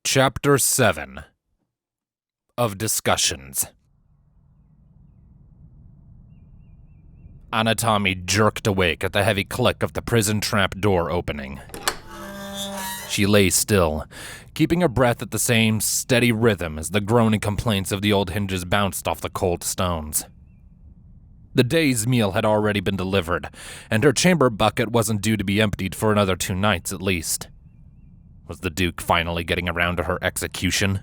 Chapter 7 of Discussions. Anatomy jerked awake at the heavy click of the prison trap door opening. She lay still, keeping her breath at the same steady rhythm as the groaning complaints of the old hinges bounced off the cold stones. The day's meal had already been delivered, and her chamber bucket wasn't due to be emptied for another 2 nights at least. Was the Duke finally getting around to her execution?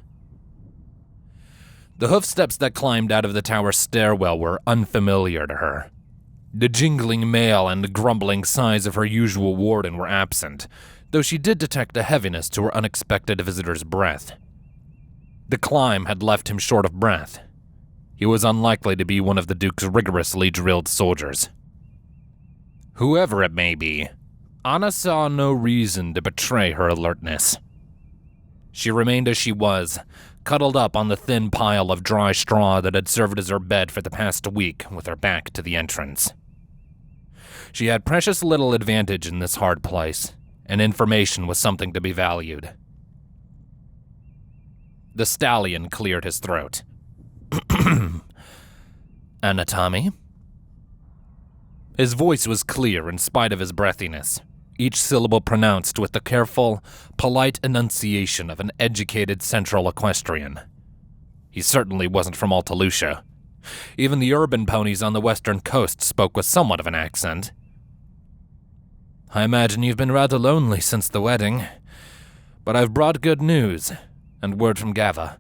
The hoofsteps that climbed out of the tower stairwell were unfamiliar to her. The jingling mail and the grumbling sighs of her usual warden were absent, though she did detect a heaviness to her unexpected visitor's breath. The climb had left him short of breath. He was unlikely to be one of the Duke's rigorously drilled soldiers. Whoever it may be, Anna saw no reason to betray her alertness. She remained as she was, cuddled up on the thin pile of dry straw that had served as her bed for the past week, with her back to the entrance. She had precious little advantage in this hard place, and information was something to be valued. The stallion cleared his throat. Anatomy? His voice was clear in spite of his breathiness, each syllable pronounced with the careful, polite enunciation of an educated central equestrian. He certainly wasn't from Altalusia. Even the urban ponies on the western coast spoke with somewhat of an accent. I imagine you've been rather lonely since the wedding, but I've brought good news, and word from Gava.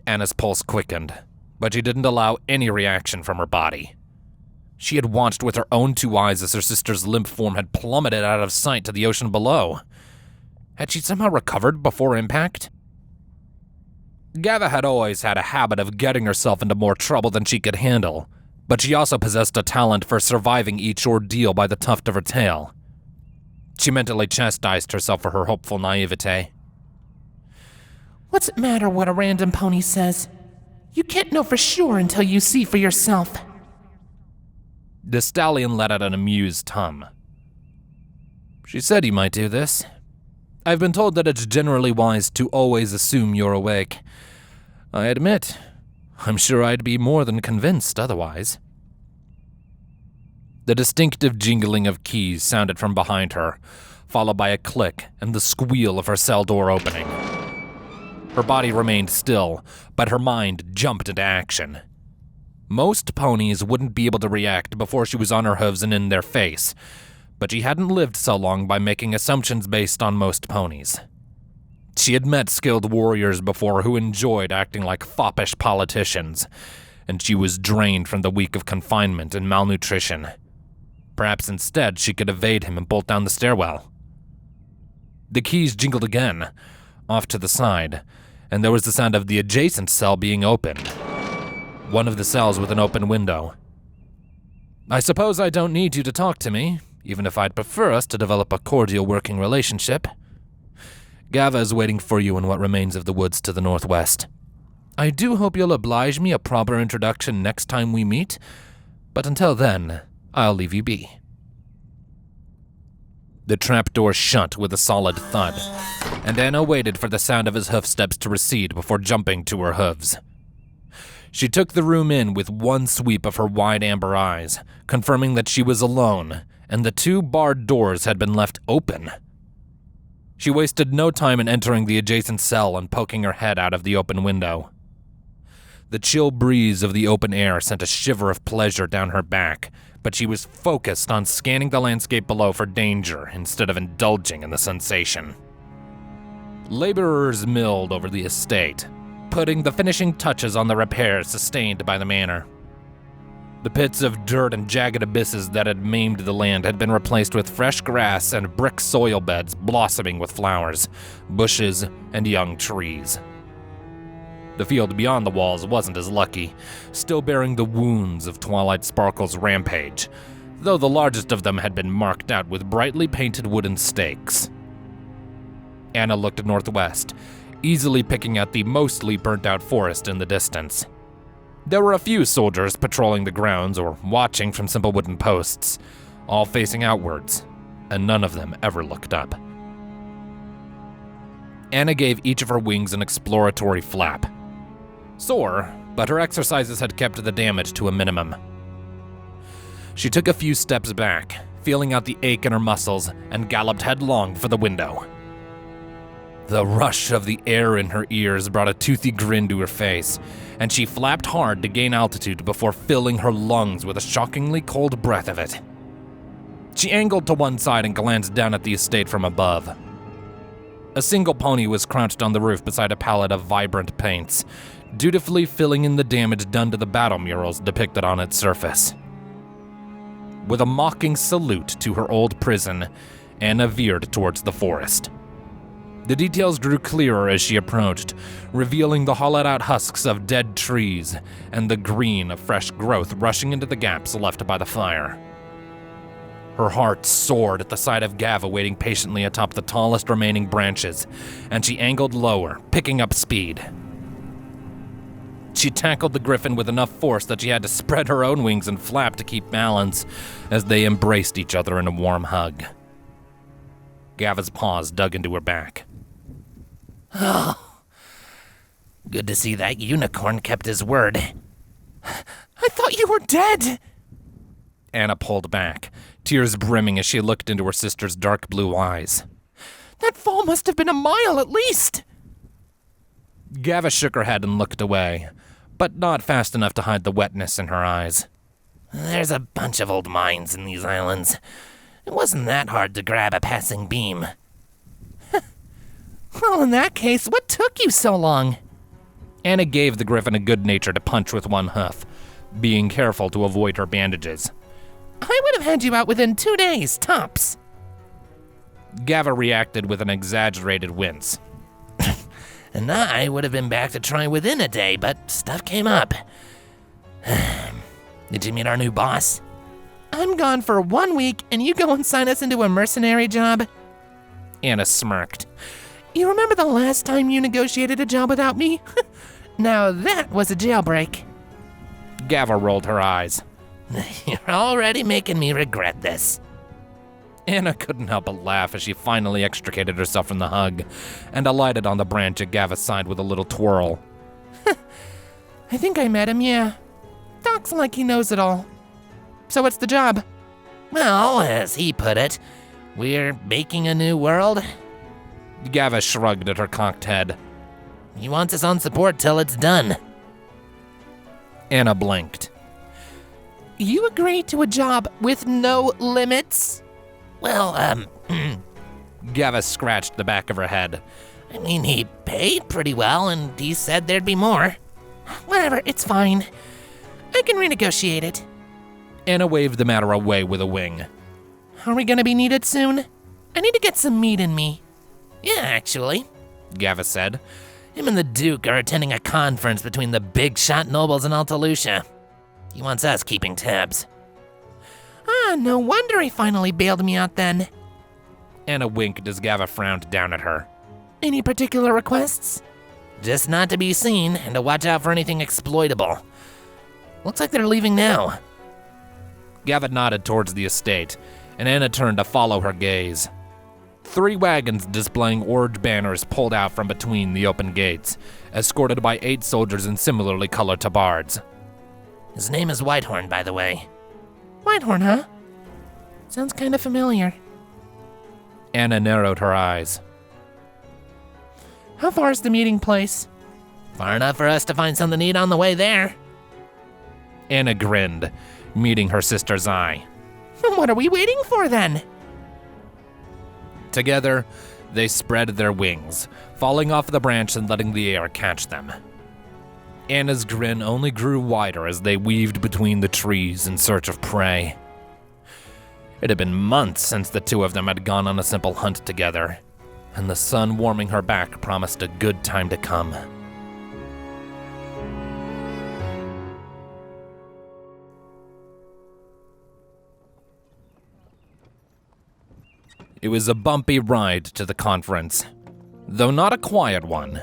Anna's pulse quickened, but she didn't allow any reaction from her body. She had watched with her own 2 eyes as her sister's limp form had plummeted out of sight to the ocean below. Had she somehow recovered before impact? Gava had always had a habit of getting herself into more trouble than she could handle, but she also possessed a talent for surviving each ordeal by the tuft of her tail. She mentally chastised herself for her hopeful naivete. What's it matter what a random pony says? You can't know for sure until you see for yourself. The stallion let out an amused hum. She said you might do this. I've been told that it's generally wise to always assume you're awake. I admit, I'm sure I'd be more than convinced otherwise. The distinctive jingling of keys sounded from behind her, followed by a click and the squeal of her cell door opening. Her body remained still, but her mind jumped into action. Most ponies wouldn't be able to react before she was on her hooves and in their face, but she hadn't lived so long by making assumptions based on most ponies. She had met skilled warriors before who enjoyed acting like foppish politicians, and she was drained from the week of confinement and malnutrition. Perhaps instead she could evade him and bolt down the stairwell. The keys jingled again, off to the side, and there was the sound of the adjacent cell being opened. One of the cells with an open window. I suppose I don't need you to talk to me, even if I'd prefer us to develop a cordial working relationship. Gava is waiting for you in what remains of the woods to the northwest. I do hope you'll oblige me a proper introduction next time we meet, but until then, I'll leave you be. The trapdoor shut with a solid thud, and Anna waited for the sound of his hoofsteps to recede before jumping to her hooves. She took the room in with one sweep of her wide amber eyes, confirming that she was alone, and the 2 barred doors had been left open. She wasted no time in entering the adjacent cell and poking her head out of the open window. The chill breeze of the open air sent a shiver of pleasure down her back, but she was focused on scanning the landscape below for danger instead of indulging in the sensation. Laborers milled over the estate, putting the finishing touches on the repairs sustained by the manor. The pits of dirt and jagged abysses that had maimed the land had been replaced with fresh grass and brick soil beds blossoming with flowers, bushes, and young trees. The field beyond the walls wasn't as lucky, still bearing the wounds of Twilight Sparkle's rampage, though the largest of them had been marked out with brightly painted wooden stakes. Anna looked northwest, easily picking out the mostly burnt-out forest in the distance. There were a few soldiers patrolling the grounds or watching from simple wooden posts, all facing outwards, and none of them ever looked up. Anna gave each of her wings an exploratory flap. Sore, but her exercises had kept the damage to a minimum. She took a few steps back, feeling out the ache in her muscles, and galloped headlong for the window. The rush of the air in her ears brought a toothy grin to her face, and she flapped hard to gain altitude before filling her lungs with a shockingly cold breath of it. She angled to one side and glanced down at the estate from above. A single pony was crouched on the roof beside a palette of vibrant paints, dutifully filling in the damage done to the battle murals depicted on its surface. With a mocking salute to her old prison, Anna veered towards the forest. The details grew clearer as she approached, revealing the hollowed-out husks of dead trees and the green of fresh growth rushing into the gaps left by the fire. Her heart soared at the sight of Gava waiting patiently atop the tallest remaining branches, and she angled lower, picking up speed. She tackled the griffin with enough force that she had to spread her own wings and flap to keep balance as they embraced each other in a warm hug. Gava's paws dug into her back. Oh, good to see that unicorn kept his word. I thought you were dead! Anna pulled back, tears brimming as she looked into her sister's dark blue eyes. That fall must have been a mile at least! Gava shook her head and looked away, but not fast enough to hide the wetness in her eyes. There's a bunch of old mines in these islands. It wasn't that hard to grab a passing beam. Well, in that case, what took you so long? Anna gave the griffin a good-natured punch with one hoof, being careful to avoid her bandages. I would have had you out within 2 days, tops. Gava reacted with an exaggerated wince. And I would have been back to try within a day, but stuff came up. Did you meet our new boss? I'm gone for 1 week, and you go and sign us into a mercenary job? Anna smirked. You remember the last time you negotiated a job without me? Now that was a jailbreak. Gava rolled her eyes. You're already making me regret this. Anna couldn't help but laugh as she finally extricated herself from the hug and alighted on the branch at Gava's side with a little twirl. I think I met him, yeah. Talks like he knows it all. So what's the job? Well, as he put it, we're making a new world. Gava shrugged at her cocked head. He wants us on support till it's done. Anna blinked. You agreed to a job with no limits? Well, Gava scratched the back of her head. I mean, he paid pretty well, and he said there'd be more. Whatever, it's fine. I can renegotiate it. Anna waved the matter away with a wing. Are we gonna be needed soon? I need to get some meat in me. Yeah, actually, Gava said. Him and the Duke are attending a conference between the big shot nobles in Altalusia. He wants us keeping tabs. Ah, no wonder he finally bailed me out then. Anna winked as Gava frowned down at her. Any particular requests? Just not to be seen, and to watch out for anything exploitable. Looks like they're leaving now. Gava nodded towards the estate, and Anna turned to follow her gaze. 3 wagons displaying orange banners pulled out from between the open gates, escorted by 8 soldiers in similarly colored tabards. His name is Whitehorn, by the way. Whitehorn, huh? Sounds kinda familiar. Anna narrowed her eyes. How far is the meeting place? Far enough for us to find something to eat on the way there. Anna grinned, meeting her sister's eye. What are we waiting for then? Together, they spread their wings, falling off the branch and letting the air catch them. Anna's grin only grew wider as they weaved between the trees in search of prey. It had been months since the two of them had gone on a simple hunt together, and the sun warming her back promised a good time to come. It was a bumpy ride to the conference, though not a quiet one.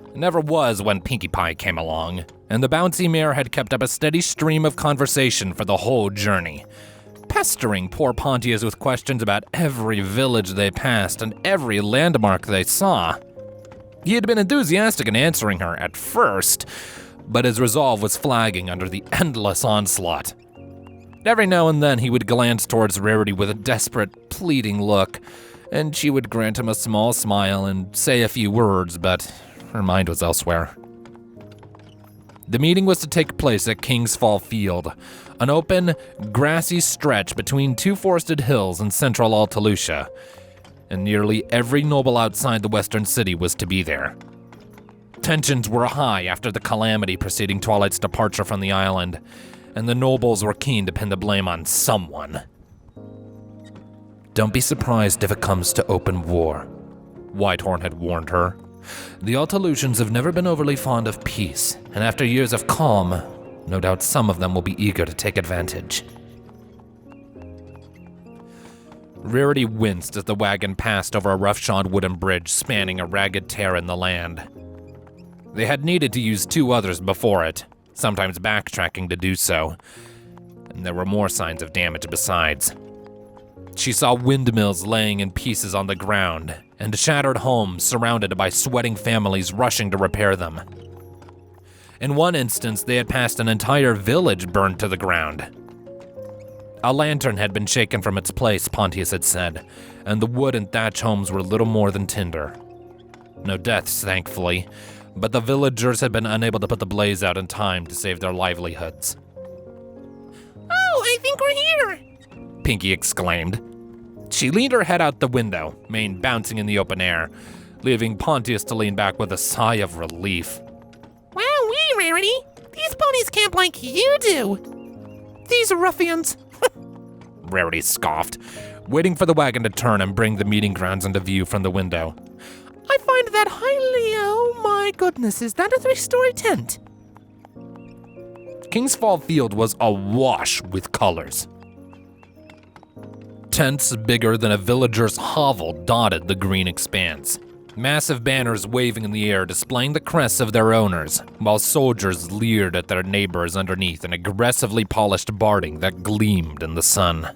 It never was when Pinkie Pie came along, and the bouncy mare had kept up a steady stream of conversation for the whole journey, pestering poor Pontius with questions about every village they passed and every landmark they saw. He had been enthusiastic in answering her at first, but his resolve was flagging under the endless onslaught. Every now and then he would glance towards Rarity with a desperate, pleading look, and she would grant him a small smile and say a few words, but her mind was elsewhere. The meeting was to take place at King's Fall Field, an open, grassy stretch between two forested hills in central Altalusia, and nearly every noble outside the western city was to be there. Tensions were high after the calamity preceding Twilight's departure from the island, and the nobles were keen to pin the blame on someone. "Don't be surprised if it comes to open war," Whitehorn had warned her. "The Altalusians have never been overly fond of peace, and after years of calm, no doubt some of them will be eager to take advantage." Rarity winced as the wagon passed over a rough-shod wooden bridge spanning a ragged tear in the land. They had needed to use two others before it, sometimes backtracking to do so, and there were more signs of damage besides. She saw windmills laying in pieces on the ground, and shattered homes surrounded by sweating families rushing to repair them. In one instance, they had passed an entire village burned to the ground. A lantern had been shaken from its place, Pontius had said, and the wood and thatch homes were little more than tinder. No deaths, thankfully, but the villagers had been unable to put the blaze out in time to save their livelihoods. "Oh, I think we're here!" Pinky exclaimed. She leaned her head out the window, mane bouncing in the open air, leaving Pontius to lean back with a sigh of relief. "Wowee, Rarity! These ponies camp like you do! These ruffians!" Rarity scoffed, waiting for the wagon to turn and bring the meeting grounds into view from the window. "I find that highly... oh my goodness, is that a 3-story tent?" King's Fall Field was awash with colors. Tents bigger than a villager's hovel dotted the green expanse, massive banners waving in the air displaying the crests of their owners, while soldiers leered at their neighbors underneath an aggressively polished barding that gleamed in the sun.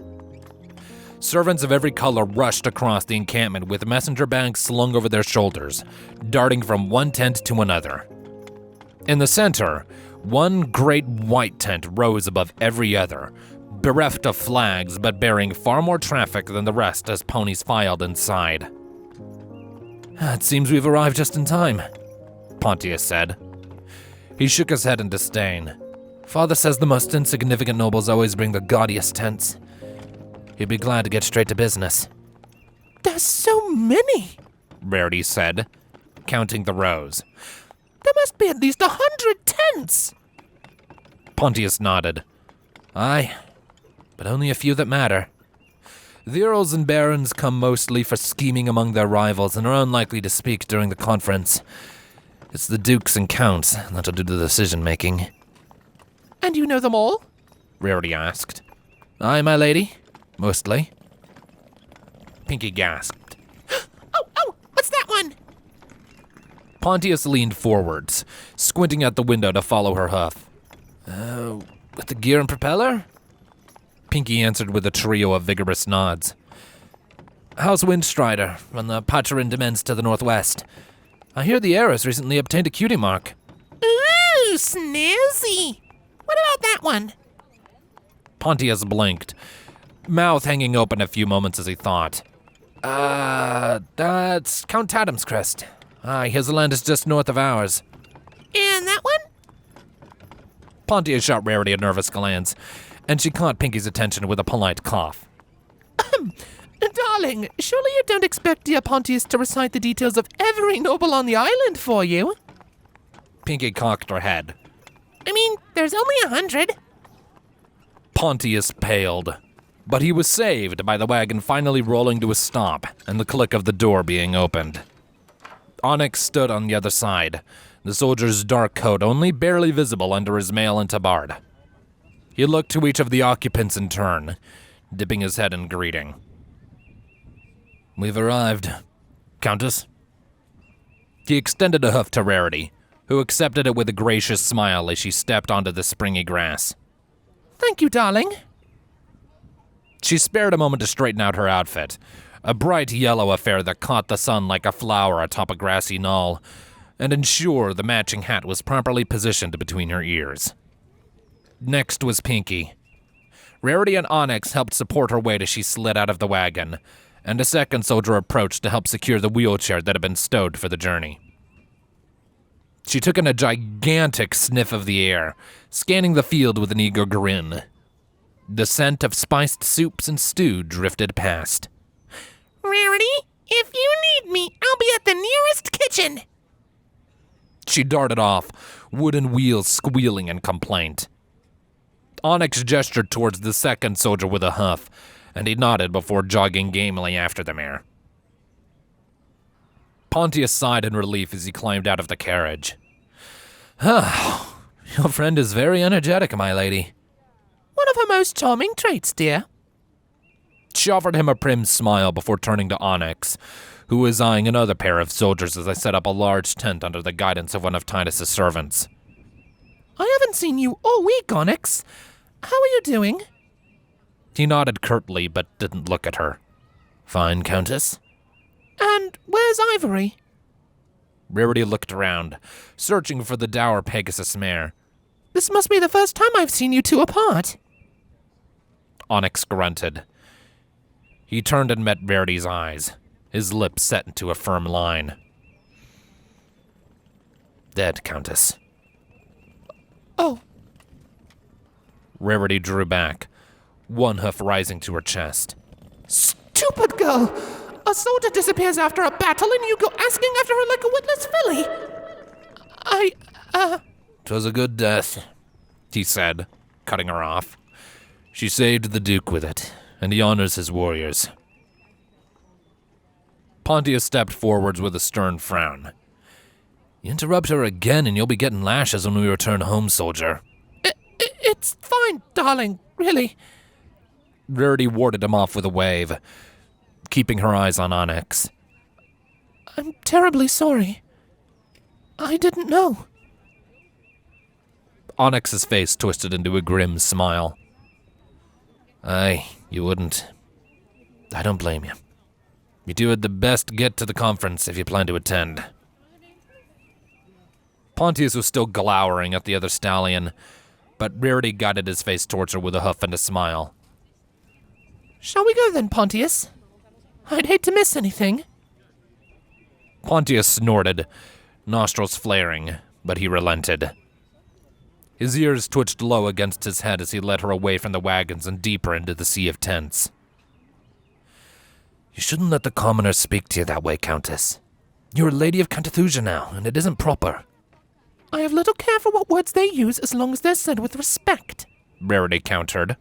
Servants of every color rushed across the encampment with messenger bags slung over their shoulders, darting from one tent to another. In the center, one great white tent rose above every other, bereft of flags but bearing far more traffic than the rest as ponies filed inside. "It seems we've arrived just in time," Pontius said. He shook his head in disdain. "Father says the most insignificant nobles always bring the gaudiest tents. He'd be glad to get straight to business." "There's so many," Rarity said, counting the rows. "There must be at least 100 tents!" Pontius nodded. "Aye, but only a few that matter. The earls and barons come mostly for scheming among their rivals and are unlikely to speak during the conference. It's the dukes and counts that'll do the decision-making." "And you know them all?" Rarity asked. "Aye, my lady. Mostly." Pinky gasped. Oh, what's that one?" Pontius leaned forwards, squinting out the window to follow her hoof. With the gear and propeller?" Pinky answered with a trio of vigorous nods. "How's Windstrider on the Patcherin Demens to the northwest? I hear the heiress recently obtained a cutie mark." "Ooh, snazzy! What about that one?" Pontius blinked, mouth hanging open a few moments as he thought. That's Count Tatum's crest. Aye, his land is just north of ours." "And that one?" Pontius shot Rarity a nervous glance, and she caught Pinky's attention with a polite cough. "Darling, surely you don't expect dear Pontius to recite the details of every noble on the island for you?" Pinky cocked her head. "I mean, there's only 100. Pontius paled, but he was saved by the wagon finally rolling to a stop and the click of the door being opened. Onyx stood on the other side, the soldier's dark coat only barely visible under his mail and tabard. He looked to each of the occupants in turn, dipping his head in greeting. "We've arrived, Countess." He extended a hoof to Rarity, who accepted it with a gracious smile as she stepped onto the springy grass. "Thank you, darling." She spared a moment to straighten out her outfit, a bright yellow affair that caught the sun like a flower atop a grassy knoll, and ensure the matching hat was properly positioned between her ears. Next was Pinky. Rarity and Onyx helped support her weight as she slid out of the wagon, and a second soldier approached to help secure the wheelchair that had been stowed for the journey. She took in a gigantic sniff of the air, scanning the field with an eager grin. The scent of spiced soups and stew drifted past. Rarity, if you need me, I'll be at the nearest kitchen. She darted off, wooden wheels squealing in complaint. Onyx gestured towards the second soldier with a huff, and he nodded before jogging gamely after the mare. Pontius sighed in relief as he climbed out of the carriage. Ah, your friend is very energetic, my lady. One of her most charming traits, dear. She offered him a prim smile before turning to Onyx, who was eyeing another pair of soldiers as they set up a large tent under the guidance of one of Titus's servants. I haven't seen you all week, Onyx. How are you doing? He nodded curtly, but didn't look at her. Fine, Countess. And where's Ivory? Rarity looked around, searching for the dour Pegasus mare. This must be the first time I've seen you two apart. Onyx grunted. He turned and met Rarity's eyes, his lips set into a firm line. Dead, Countess. Oh. Rarity drew back, one hoof rising to her chest. Stupid girl! A soldier disappears after a battle and you go asking after her like a witless filly. 'Twas a good death, he said, cutting her off. She saved the Duke with it, and he honors his warriors. Pontius stepped forwards with a stern frown. You interrupt her again and you'll be getting lashes when we return home, soldier. It's fine, darling, really. Rarity warded him off with a wave, keeping her eyes on Onyx. I'm terribly sorry. I didn't know. Onyx's face twisted into a grim smile. Aye, you wouldn't. I don't blame you. You two had the best get to the conference if you plan to attend. Pontius was still glowering at the other stallion, but Rarity guided his face towards her with a hoof and a smile. Shall we go then, Pontius? I'd hate to miss anything. Pontius snorted, nostrils flaring, but he relented. His ears twitched low against his head as he led her away from the wagons and deeper into the sea of tents. You shouldn't let the commoners speak to you that way, Countess. You're a lady of Altalusia now, and it isn't proper. I have little care for what words they use as long as they're said with respect, Rarity countered.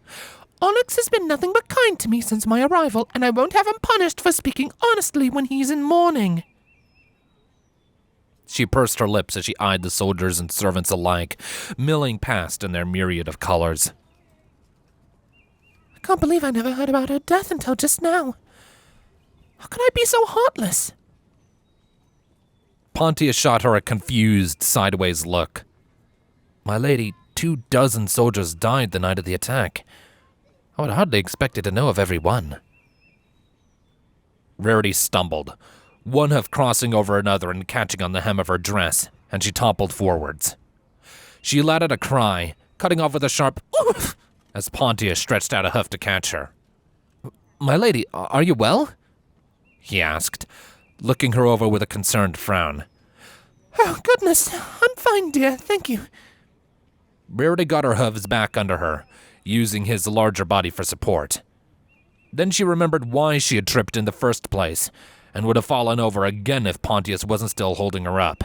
Onyx has been nothing but kind to me since my arrival, and I won't have him punished for speaking honestly when he's in mourning. She pursed her lips as she eyed the soldiers and servants alike, milling past in their myriad of colors. I can't believe I never heard about her death until just now. How could I be so heartless? Pontius shot her a confused, sideways look. My lady, 24 soldiers died the night of the attack. I would hardly expect you to know of every one. Rarity stumbled, one hoof crossing over another and catching on the hem of her dress, and she toppled forwards. She let out a cry, cutting off with a sharp oof as Pontius stretched out a hoof to catch her. My lady, are you well? He asked, looking her over with a concerned frown. Oh, goodness, I'm fine, dear, thank you. Rarity got her hooves back under her, using his larger body for support. Then she remembered why she had tripped in the first place, and would have fallen over again if Pontius wasn't still holding her up.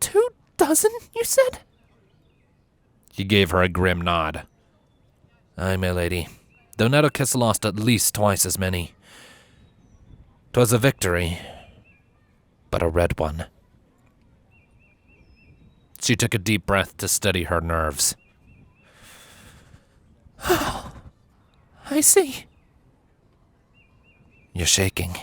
24, you said? He gave her a grim nod. Aye, my lady, though Nettlekiss lost at least twice as many. 'Twas a victory, but a red one. She took a deep breath to steady her nerves. Oh, I see. You're shaking.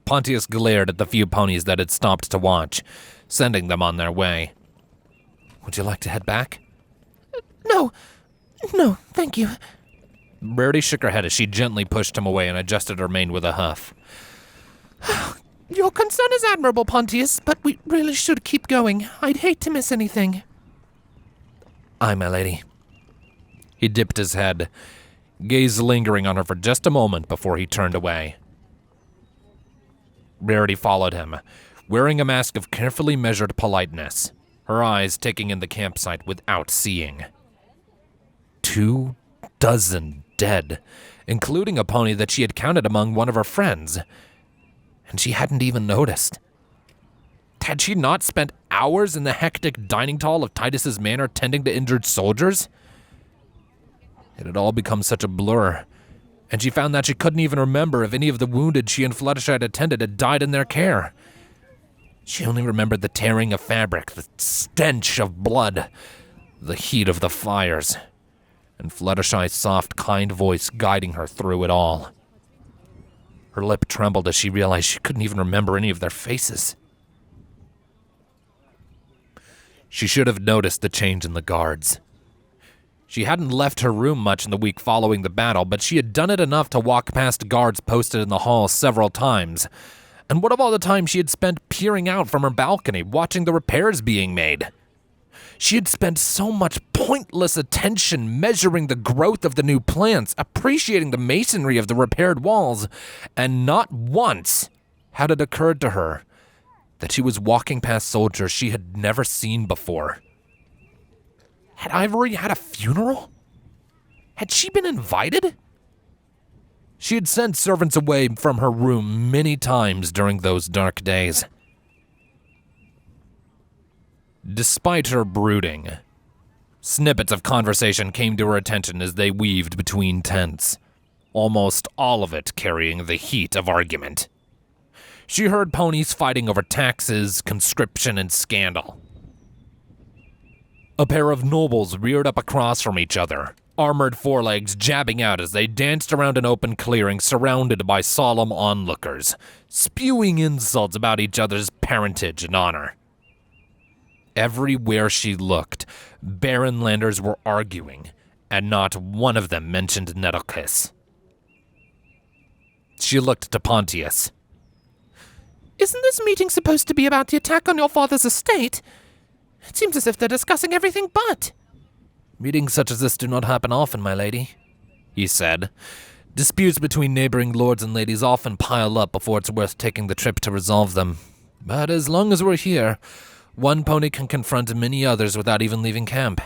Pontius glared at the few ponies that had stopped to watch, sending them on their way. Would you like to head back? No, thank you. Rarity shook her head as she gently pushed him away and adjusted her mane with a huff. Your concern is admirable, Pontius, but we really should keep going. I'd hate to miss anything. Aye, my lady. He dipped his head, gaze lingering on her for just a moment before he turned away. Rarity followed him, wearing a mask of carefully measured politeness, her eyes taking in the campsite without seeing. 24 dead, including a pony that she had counted among one of her friends, and she hadn't even noticed. Had she not spent hours in the hectic dining hall of Titus's manor tending to injured soldiers? It had all become such a blur, and she found that she couldn't even remember if any of the wounded she and Fluttershy had attended had died in their care. She only remembered the tearing of fabric, the stench of blood, the heat of the fires, and Fluttershy's soft, kind voice guiding her through it all. Her lip trembled as she realized she couldn't even remember any of their faces. She should have noticed the change in the guards. She hadn't left her room much in the week following the battle, but she had done it enough to walk past guards posted in the hall several times. And what of all the time she had spent peering out from her balcony, watching the repairs being made? She had spent so much pointless attention measuring the growth of the new plants, appreciating the masonry of the repaired walls, and not once had it occurred to her that she was walking past soldiers she had never seen before. Had Ivory had a funeral? Had she been invited? She had sent servants away from her room many times during those dark days. Despite her brooding, snippets of conversation came to her attention as they weaved between tents, almost all of it carrying the heat of argument. She heard ponies fighting over taxes, conscription, and scandal. A pair of nobles reared up across from each other, armored forelegs jabbing out as they danced around an open clearing surrounded by solemn onlookers, spewing insults about each other's parentage and honor. Everywhere she looked, Baronlanders were arguing, and not one of them mentioned Nettlekiss. She looked to Pontius. Isn't this meeting supposed to be about the attack on your father's estate? It seems as if they're discussing everything but. Meetings such as this do not happen often, my lady, he said. Disputes between neighboring lords and ladies often pile up before it's worth taking the trip to resolve them. But as long as we're here, one pony can confront many others without even leaving camp.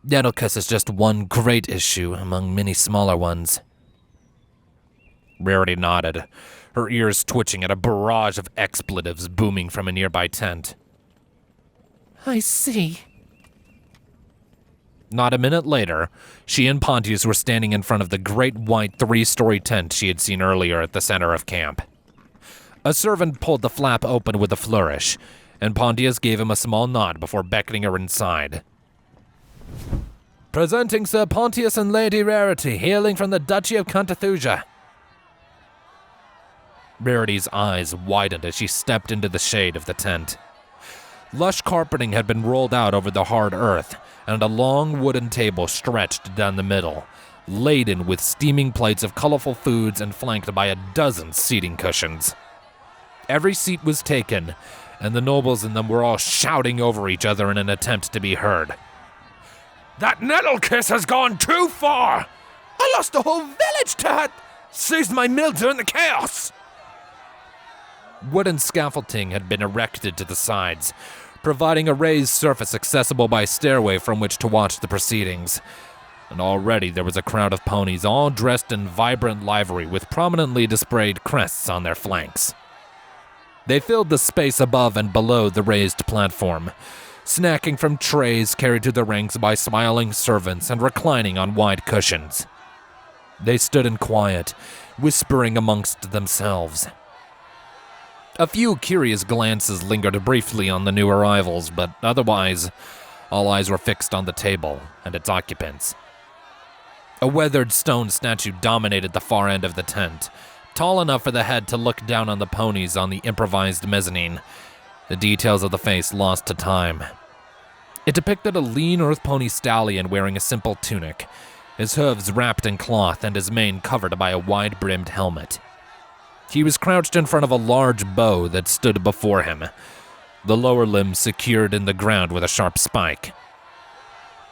Nettlekiss is just one great issue among many smaller ones. Rarity nodded, her ears twitching at a barrage of expletives booming from a nearby tent. I see. Not a minute later, she and Pontius were standing in front of the great white 3-story tent she had seen earlier at the center of camp. A servant pulled the flap open with a flourish, and Pontius gave him a small nod before beckoning her inside. Presenting Sir Pontius and Lady Rarity, hailing from the Duchy of Altalusia. Rarity's eyes widened as she stepped into the shade of the tent. Lush carpeting had been rolled out over the hard earth, and a long wooden table stretched down the middle, laden with steaming plates of colorful foods and flanked by a dozen seating cushions. Every seat was taken, and the nobles in them were all shouting over each other in an attempt to be heard. That Nettlekiss has gone too far! I lost the whole village to her! Seized my mill during the chaos! Wooden scaffolding had been erected to the sides, providing a raised surface accessible by stairway from which to watch the proceedings. And already there was a crowd of ponies all dressed in vibrant livery with prominently displayed crests on their flanks. They filled the space above and below the raised platform, snacking from trays carried to the ranks by smiling servants and reclining on wide cushions. They stood in quiet, whispering amongst themselves. A few curious glances lingered briefly on the new arrivals, but otherwise, all eyes were fixed on the table and its occupants. A weathered stone statue dominated the far end of the tent, tall enough for the head to look down on the ponies on the improvised mezzanine, the details of the face lost to time. It depicted a lean earth pony stallion wearing a simple tunic, his hooves wrapped in cloth and his mane covered by a wide-brimmed helmet. He was crouched in front of a large bow that stood before him, the lower limb secured in the ground with a sharp spike.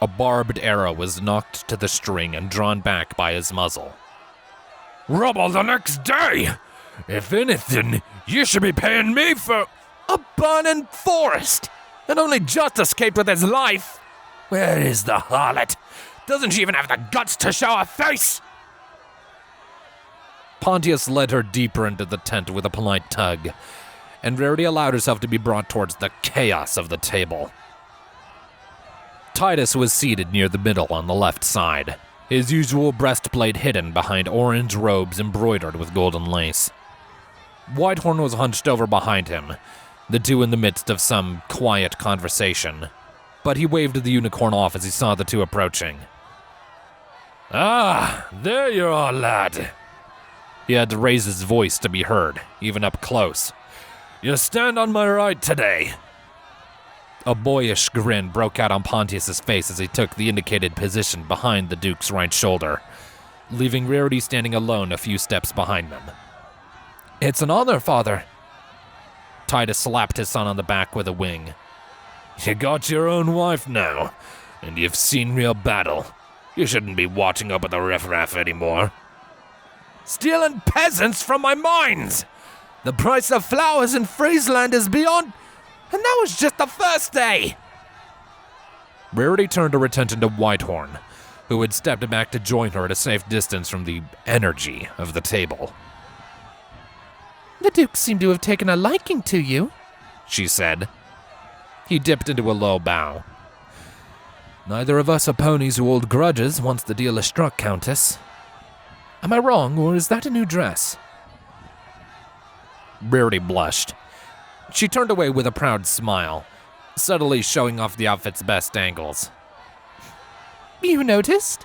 A barbed arrow was knocked to the string and drawn back by his muzzle. "Rubble the next day! If anything, you should be paying me for A burning forest, and only just escaped with his life. Where is the harlot? Doesn't she even have the guts to show her face?" Pontius led her deeper into the tent with a polite tug, and Rarity allowed herself to be brought towards the chaos of the table. Titus was seated near the middle on the left side, his usual breastplate hidden behind orange robes embroidered with golden lace. Whitehorn was hunched over behind him, the two in the midst of some quiet conversation, but he waved the unicorn off as he saw the two approaching. "Ah, there you are, lad." He had to raise his voice to be heard, even up close. "You stand on my right today." A boyish grin broke out on Pontius's face as he took the indicated position behind the Duke's right shoulder, leaving Rarity standing alone a few steps behind them. "It's an honor, Father." Titus slapped his son on the back with a wing. "You got your own wife now, and you've seen real battle. You shouldn't be watching up at the riffraff anymore." "Stealing peasants from my mines! The price of flowers in Friesland is beyond... And that was just the first day!" Rarity turned her attention to Whitehorn, who had stepped back to join her at a safe distance from the energy of the table. "The Duke seemed to have taken a liking to you," she said. He dipped into a low bow. "Neither of us are ponies who hold grudges once the deal is struck, Countess. Am I wrong, or is that a new dress?" Rarity blushed. She turned away with a proud smile, subtly showing off the outfit's best angles. "You noticed?"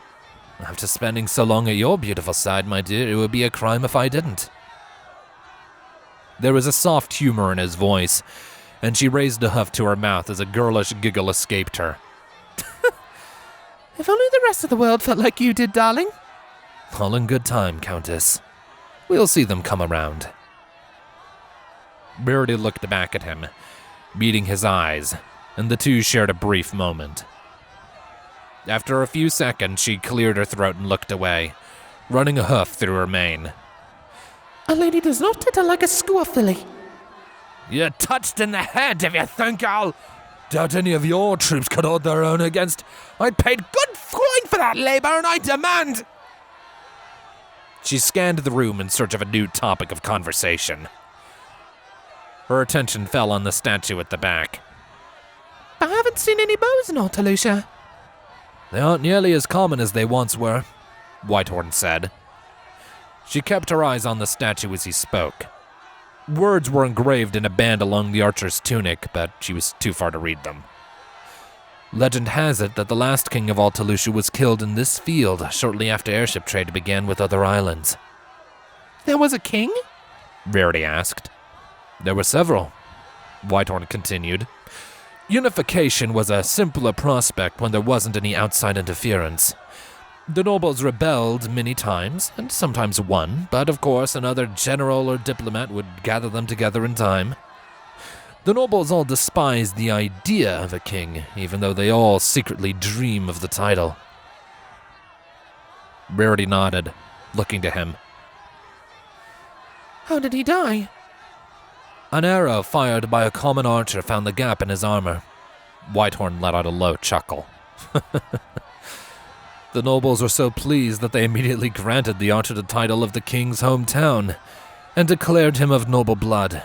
"After spending so long at your beautiful side, my dear, it would be a crime if I didn't." There was a soft humor in his voice, and she raised a hoof to her mouth as a girlish giggle escaped her. "If only the rest of the world felt like you did, darling." "All in good time, Countess. We'll see them come around." Rarity looked back at him, meeting his eyes, and the two shared a brief moment. After a few seconds, she cleared her throat and looked away, running a hoof through her mane. "A lady does not titter like a squaw filly." "You're touched in the head if you think I'll doubt any of your troops could hold their own against. I paid good coin for that labor, and I demand..." She scanned the room in search of a new topic of conversation. Her attention fell on the statue at the back. "I haven't seen any bows in Altalusia." "They aren't nearly as common as they once were," Whitehorn said. She kept her eyes on the statue as he spoke. Words were engraved in a band along the archer's tunic, but she was too far to read them. "Legend has it that the last king of Altalusia was killed in this field shortly after airship trade began with other islands." "There was a king?" Rarity asked. "There were several," Whitehorn continued. "Unification was a simpler prospect when there wasn't any outside interference. The nobles rebelled many times, and sometimes won, but of course another general or diplomat would gather them together in time. The nobles all despise the idea of a king, even though they all secretly dream of the title." Rarity nodded, looking to him. "How did he die?" "An arrow fired by a common archer found the gap in his armor." Whitehorn let out a low chuckle. "The nobles were so pleased that they immediately granted the archer the title of the king's hometown and declared him of noble blood.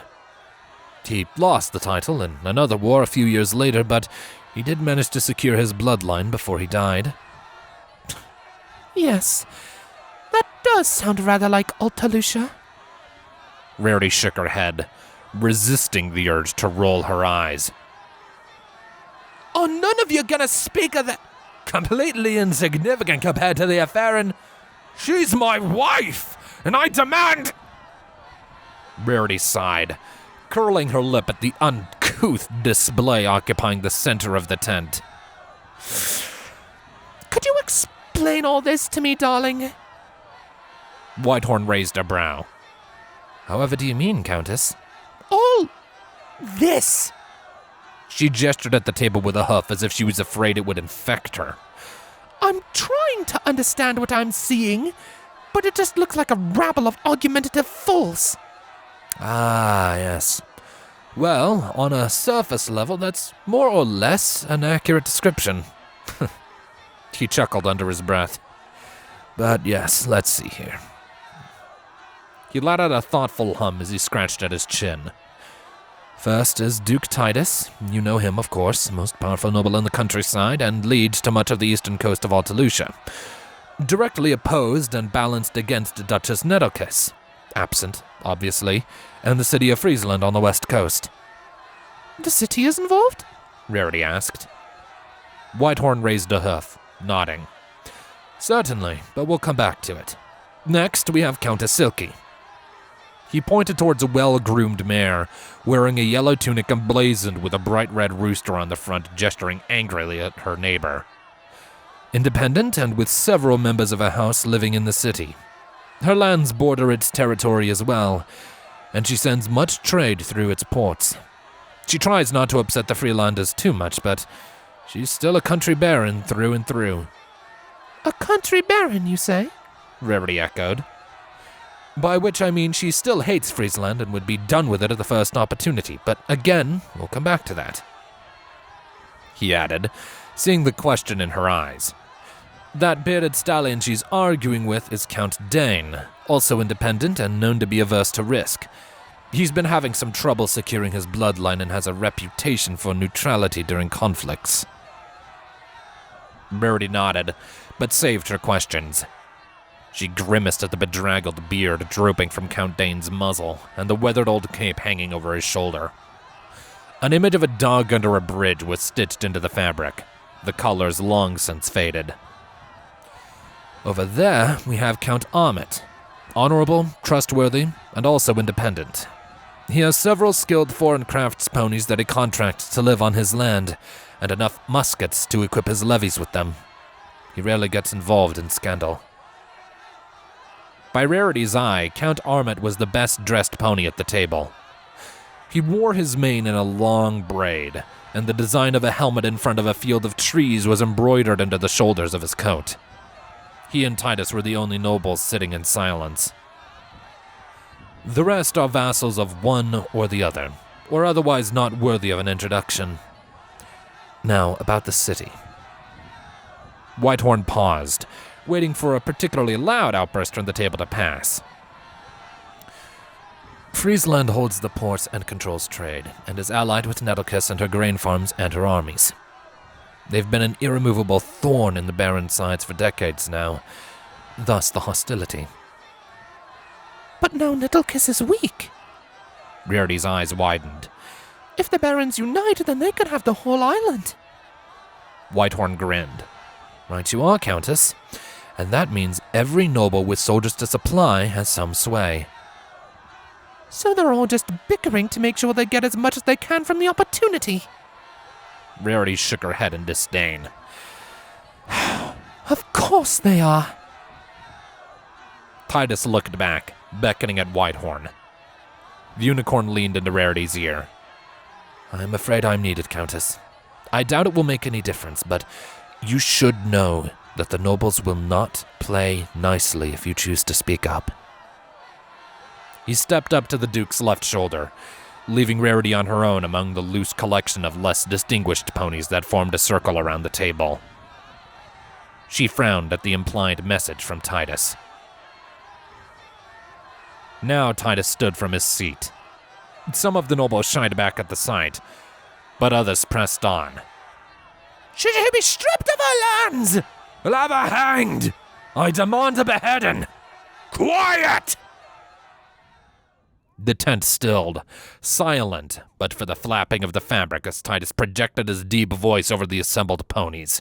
He lost the title in another war a few years later, but he did manage to secure his bloodline before he died." "Yes, that does sound rather like Altalusia." Rarity shook her head, resisting the urge to roll her eyes. "Oh, none of you gonna speak of that? Completely insignificant compared to the affair, and she's my wife, and I demand..." Rarity sighed, curling her lip at the uncouth display occupying the center of the tent. "Could you explain all this to me, darling? Whitehorn raised a brow. However do you mean, Countess? All this? She gestured at the table with a huff as if she was afraid it would infect her. I'm trying to understand what I'm seeing, but it just looks like a rabble of argumentative fools. Ah, yes. Well, on a surface level, that's more or less an accurate description. He chuckled under his breath. But yes, let's see here. He let out a thoughtful hum as he scratched at his chin. First is Duke Titus. You know him, of course, most powerful noble in the countryside and leads to much of the eastern coast of Altalusia. Directly opposed and balanced against Duchess Nettlekiss. Absent, obviously, and the city of Friesland on the west coast. The city is involved? Rarity asked. Whitehorn raised a hoof, nodding. Certainly, but we'll come back to it. Next, we have Countess Silky. He pointed towards a well-groomed mare, wearing a yellow tunic emblazoned with a bright red rooster on the front, gesturing angrily at her neighbor. Independent and with several members of her house living in the city. Her lands border its territory as well, and she sends much trade through its ports. She tries not to upset the Freelanders too much, but she's still a country baron through and through. A country baron, you say? Rarity echoed. By which I mean she still hates Friesland and would be done with it at the first opportunity, but again, we'll come back to that. He added, seeing the question in her eyes. That bearded stallion she's arguing with is Count Dane, also independent and known to be averse to risk. He's been having some trouble securing his bloodline and has a reputation for neutrality during conflicts. Rarity nodded, but saved her questions. She grimaced at the bedraggled beard drooping from Count Dane's muzzle and the weathered old cape hanging over his shoulder. An image of a dog under a bridge was stitched into the fabric, the colors long since faded. Over there, we have Count Armet. Honorable, trustworthy, and also independent. He has several skilled foreign crafts ponies that he contracts to live on his land, and enough muskets to equip his levies with them. He rarely gets involved in scandal. By Rarity's eye, Count Armet was the best-dressed pony at the table. He wore his mane in a long braid, and the design of a helmet in front of a field of trees was embroidered into the shoulders of his coat. He and Titus were the only nobles sitting in silence. The rest are vassals of one or the other, or otherwise not worthy of an introduction. Now, about the city. Whitehorn paused, waiting for a particularly loud outburst from the table to pass. Friesland holds the ports and controls trade, and is allied with Nettlekiss and her grain farms and her armies. They've been an irremovable thorn in the Baron's sides for decades now, thus the hostility. But now Nettlekiss is weak. Rarity's eyes widened. If the barons unite, then they could have the whole island. Whitehorn grinned. Right you are, Countess. And that means every noble with soldiers to supply has some sway. So they're all just bickering to make sure they get as much as they can from the opportunity. Rarity shook her head in disdain. Of course they are. Titus looked back, beckoning at Whitehorn. The unicorn leaned into Rarity's ear. I'm afraid I'm needed, Countess. I doubt it will make any difference, but you should know that the nobles will not play nicely if you choose to speak up. He stepped up to the Duke's left shoulder, leaving Rarity on her own among the loose collection of less distinguished ponies that formed a circle around the table. She frowned at the implied message from Titus. Now Titus stood from his seat. Some of the nobles shied back at the sight, but others pressed on. Should she be stripped of her lands? We'll have her hanged! I demand a beheading! Quiet! The tent stilled, silent, but for the flapping of the fabric as Titus projected his deep voice over the assembled ponies.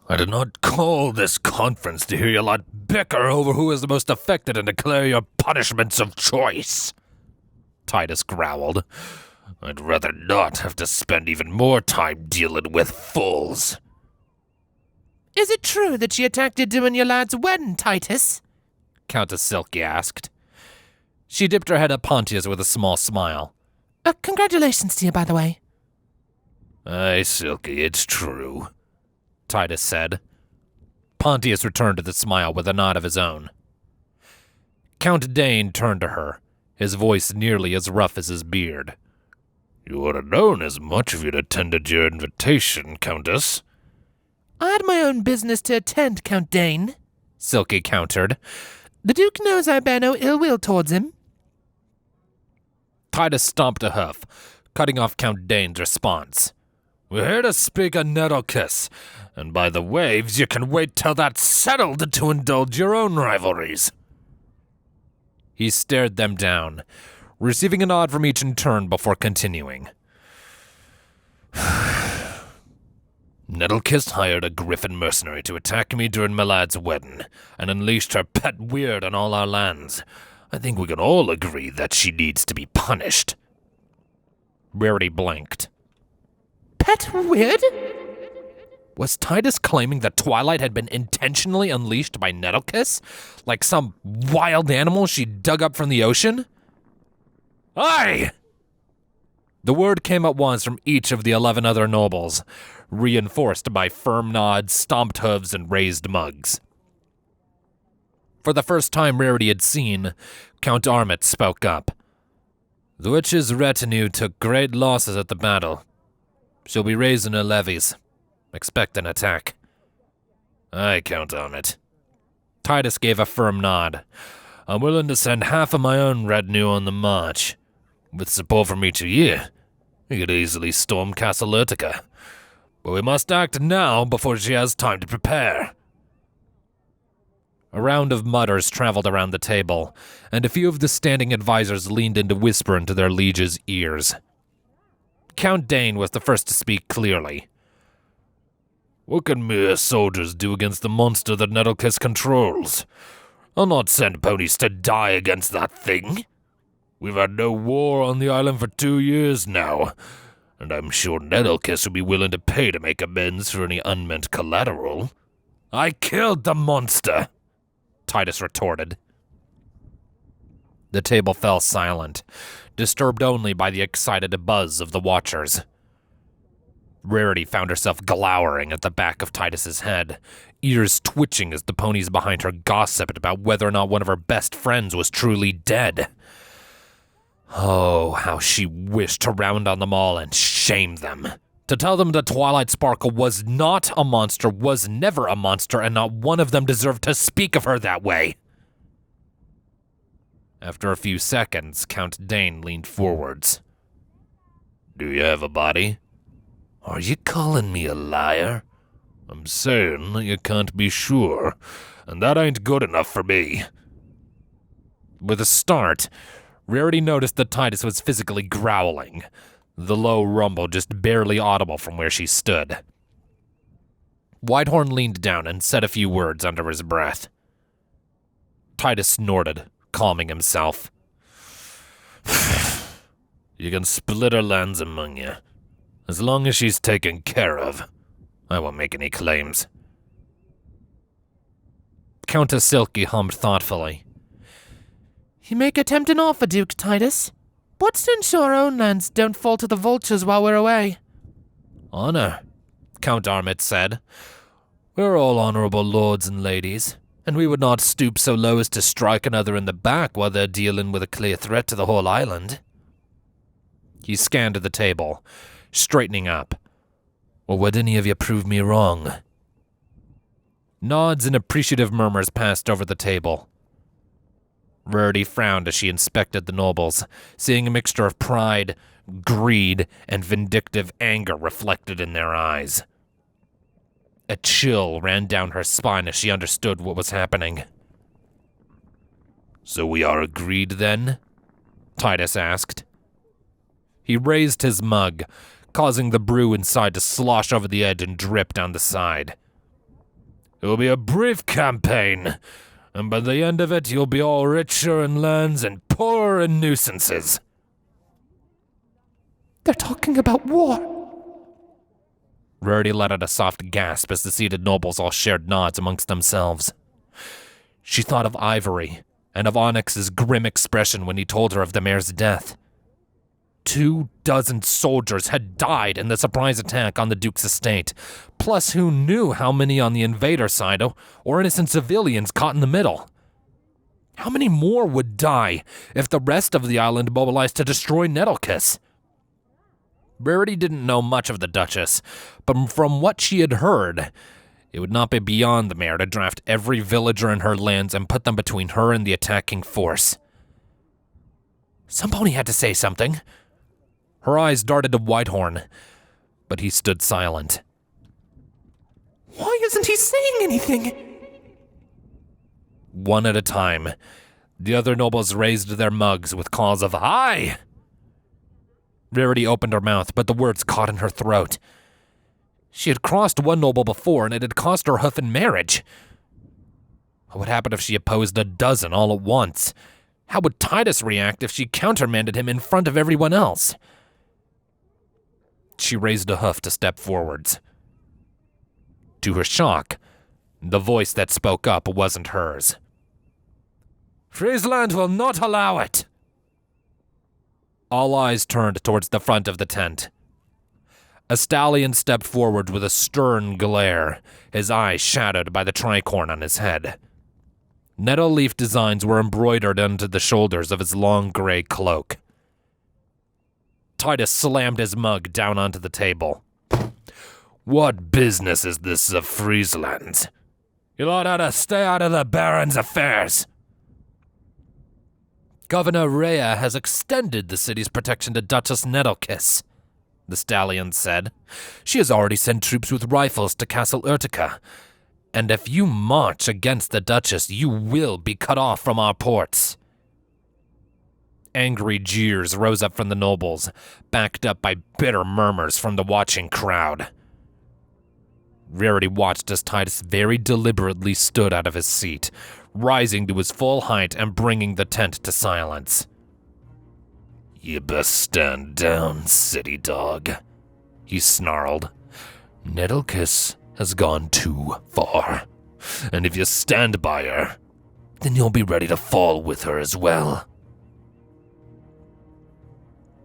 I did not call this conference to hear you lot bicker over who is the most affected and declare your punishments of choice, Titus growled. I'd rather not have to spend even more time dealing with fools. Is it true that she attacked you during your lad's wedding, Titus? Countess Silky asked. She dipped her head at Pontius with a small smile. Congratulations to you, by the way. Aye, Silky, it's true, Titus said. Pontius returned to the smile with a nod of his own. Count Dane turned to her, his voice nearly as rough as his beard. You would have known as much if you'd attended your invitation, Countess. I had my own business to attend, Count Dane, Silky countered. The Duke knows I bear no ill will towards him. Titus stomped a hoof, cutting off Count Dane's response. We're here to speak of Nettlekiss, and by the waves, you can wait till that's settled to indulge your own rivalries. He stared them down, receiving a nod from each in turn before continuing. Nettlekiss hired a griffin mercenary to attack me during my lad's wedding, and unleashed her pet weird on all our lands. I think we can all agree that she needs to be punished. Rarity blinked. Pet weird? Was Titus claiming that Twilight had been intentionally unleashed by Nettlekiss? Like some wild animal she dug up from the ocean? Aye! The word came at once from each of the 11 other nobles, reinforced by firm nods, stomped hooves, and raised mugs. For the first time Rarity had seen, Count Armit spoke up. The witch's retinue took great losses at the battle. She'll be raising her levies. Expect an attack. Aye, Count Armit. Titus gave a firm nod. I'm willing to send half of my own retinue on the march. With support from each of you, we could easily storm Castle Urtica. But we must act now before she has time to prepare. A round of mutters traveled around the table, and a few of the standing advisors leaned in to whisper into their liege's ears. Count Dane was the first to speak clearly. What can mere soldiers do against the monster that Nettlekiss controls? I'll not send ponies to die against that thing. We've had no war on the island for 2 years now, and I'm sure Nettlekiss would be willing to pay to make amends for any unmeant collateral. I killed the monster, Titus retorted. The table fell silent, disturbed only by the excited buzz of the watchers. Rarity found herself glowering at the back of Titus's head, ears twitching as the ponies behind her gossiped about whether or not one of her best friends was truly dead. Oh, how she wished to round on them all and shame them. To tell them that Twilight Sparkle was not a monster, was never a monster, and not one of them deserved to speak of her that way. After a few seconds, Count Dane leaned forwards. Do you have a body? Are you calling me a liar? I'm saying that you can't be sure, and that ain't good enough for me. With a start, Rarity noticed that Titus was physically growling, the low rumble just barely audible from where she stood. Whitehorn leaned down and said a few words under his breath. Titus snorted, calming himself. You can split her lands among you. As long as she's taken care of, I won't make any claims. Countess Silky hummed thoughtfully. You make a tempting offer, Duke Titus. What's to ensure our own lands don't fall to the vultures while we're away? Honor, Count Armit said. We're all honorable lords and ladies, and we would not stoop so low as to strike another in the back while they're dealing with a clear threat to the whole island. He scanned the table, straightening up. Or would any of you prove me wrong? Nods and appreciative murmurs passed over the table. Rarity frowned as she inspected the nobles, seeing a mixture of pride, greed, and vindictive anger reflected in their eyes. A chill ran down her spine as she understood what was happening. So we are agreed then? Titus asked. He raised his mug, causing the brew inside to slosh over the edge and drip down the side. It will be a brief campaign, and by the end of it you'll be all richer in lands and poorer in nuisances. They're talking about war. Rarity let out a soft gasp as the seated nobles all shared nods amongst themselves. She thought of Ivory and of Onyx's grim expression when he told her of the mayor's death. 24 soldiers had died in the surprise attack on the Duke's estate, plus who knew how many on the invader side or innocent civilians caught in the middle. How many more would die if the rest of the island mobilized to destroy Nettlekiss? Rarity didn't know much of the Duchess, but from what she had heard, it would not be beyond the mayor to draft every villager in her lands and put them between her and the attacking force. Some pony had to say something. Her eyes darted to Whitehorn, but he stood silent. Why isn't he saying anything? One at a time, the other nobles raised their mugs with calls of "Aye!" Rarity opened her mouth, but the words caught in her throat. She had crossed one noble before, and it had cost her hoof in marriage. What would happen if she opposed a dozen all at once? How would Titus react if she countermanded him in front of everyone else? She raised a hoof to step forwards. To her shock, the voice that spoke up wasn't hers. "Friesland will not allow it!" All eyes turned towards the front of the tent. A stallion stepped forward with a stern glare, his eyes shadowed by the tricorn on his head. Nettle leaf designs were embroidered onto the shoulders of his long gray cloak. Titus slammed his mug down onto the table. What business is this of Friesland's? You lot ought to stay out of the Baron's affairs. Governor Rhea has extended the city's protection to Duchess Nettlekiss, the stallion said. She has already sent troops with rifles to Castle Urtica, and if you march against the Duchess, you will be cut off from our ports. Angry jeers rose up from the nobles, backed up by bitter murmurs from the watching crowd. Rarity watched as Titus very deliberately stood out of his seat, rising to his full height and bringing the tent to silence. You best stand down, city dog, he snarled. Nettlekiss has gone too far, and if you stand by her, then you'll be ready to fall with her as well.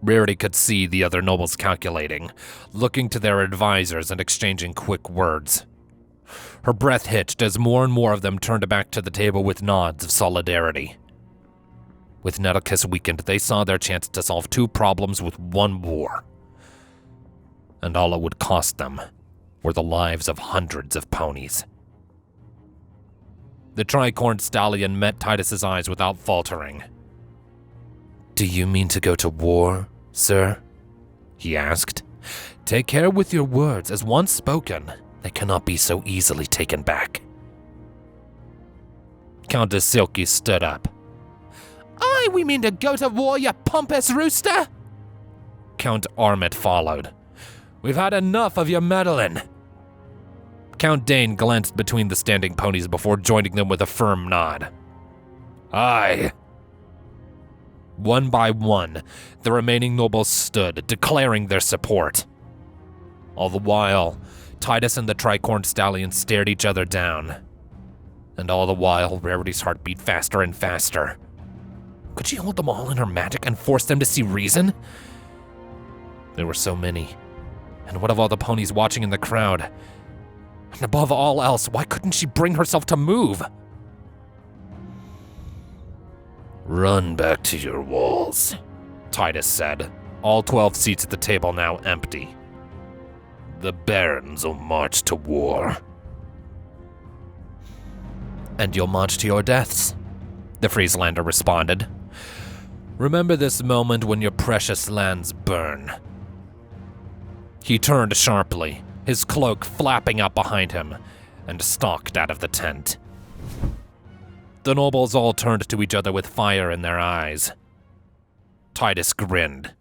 Rarity could see the other nobles calculating, looking to their advisors and exchanging quick words. Her breath hitched as more and more of them turned back to the table with nods of solidarity. With Nettlekiss weakened, they saw their chance to solve two problems with one war. And all it would cost them were the lives of hundreds of ponies. The tricorn stallion met Titus's eyes without faltering. "Do you mean to go to war, sir?" he asked. "Take care with your words, as once spoken, they cannot be so easily taken back." Countess Silky stood up. Aye, we mean to go to war, you pompous rooster! Count Armit followed. "We've had enough of your meddling." Count Dane glanced between the standing ponies before joining them with a firm nod. Aye. One by one, the remaining nobles stood, declaring their support. All the while, Titus and the tricorn stallion stared each other down. And all the while, Rarity's heart beat faster and faster. Could she hold them all in her magic and force them to see reason? There were so many. And what of all the ponies watching in the crowd? And above all else, why couldn't she bring herself to move? "Run back to your walls," Titus said, all 12 seats at the table now empty. "The barons will march to war." "And you'll march to your deaths," the Frieslander responded. "Remember this moment when your precious lands burn." He turned sharply, his cloak flapping out behind him, and stalked out of the tent. The nobles all turned to each other with fire in their eyes. Titus grinned.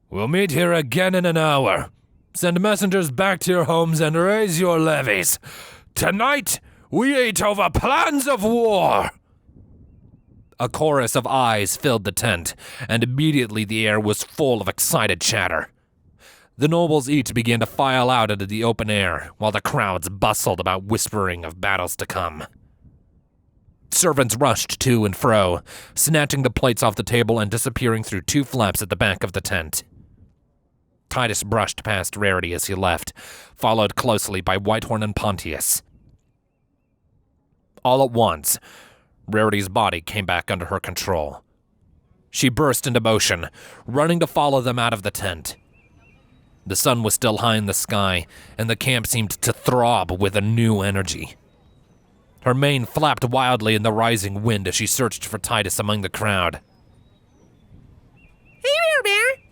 "We'll meet here again in an hour. Send messengers back to your homes and raise your levies. Tonight, we eat over plans of war." A chorus of eyes filled the tent, and immediately the air was full of excited chatter. The nobles each began to file out into the open air, while the crowds bustled about whispering of battles to come. Servants rushed to and fro, snatching the plates off the table and disappearing through 2 flaps at the back of the tent. Titus brushed past Rarity as he left, followed closely by Whitehorn and Pontius. All at once, Rarity's body came back under her control. She burst into motion, running to follow them out of the tent. The sun was still high in the sky, and the camp seemed to throb with a new energy. Her mane flapped wildly in the rising wind as she searched for Titus among the crowd. Hey there, Bear!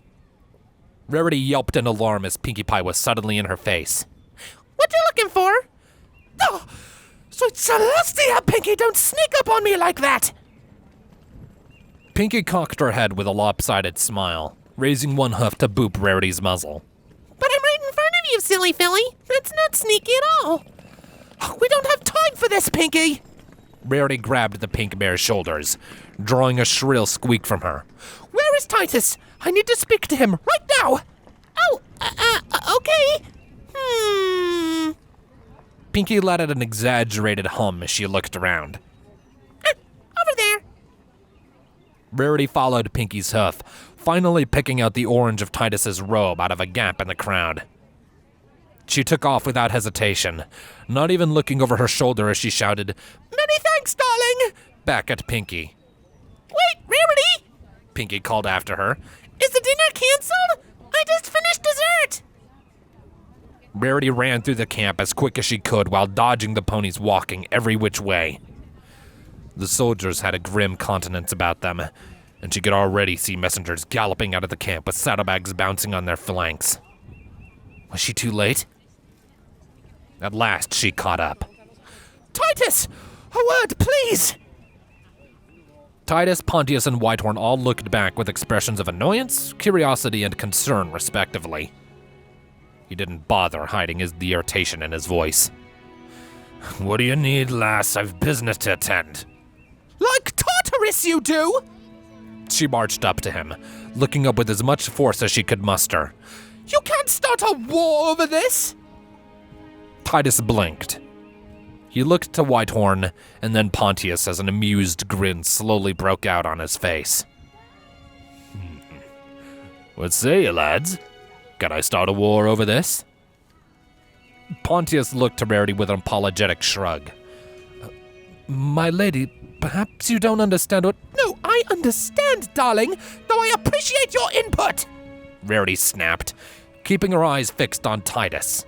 Rarity yelped in alarm as Pinkie Pie was suddenly in her face. What you looking for? Oh, sweet Celestia, Pinkie, don't sneak up on me like that! Pinkie cocked her head with a lopsided smile, raising one hoof to boop Rarity's muzzle. But I'm right in front of you, silly filly. That's not sneaky at all. We don't have time for this, Pinkie! Rarity grabbed the pink bear's shoulders, drawing a shrill squeak from her. Where is Titus? I need to speak to him right now! Oh, okay. Pinkie let out an exaggerated hum as she looked around. Over there. Rarity followed Pinkie's hoof, finally picking out the orange of Titus's robe out of a gap in the crowd. She took off without hesitation, not even looking over her shoulder as she shouted, Many thanks, darling! back at Pinkie. Wait, Rarity! Pinkie called after her. Is the dinner canceled? I just finished dessert! Rarity ran through the camp as quick as she could while dodging the ponies walking every which way. The soldiers had a grim countenance about them, and she could already see messengers galloping out of the camp with saddlebags bouncing on their flanks. Was she too late? At last, she caught up. Titus! A word, please! Titus, Pontius, and Whitehorn all looked back with expressions of annoyance, curiosity, and concern, respectively. He didn't bother hiding the irritation in his voice. What do you need, lass? I've business to attend. Like Tartarus you do! She marched up to him, looking up with as much force as she could muster. You can't start a war over this! Titus blinked. He looked to Whitehorn, and then Pontius as an amused grin slowly broke out on his face. What say you, lads? Can I start a war over this? Pontius looked to Rarity with an apologetic shrug. My lady, perhaps you don't understand what— No, I understand, darling, though I appreciate your input! Rarity snapped, keeping her eyes fixed on Titus.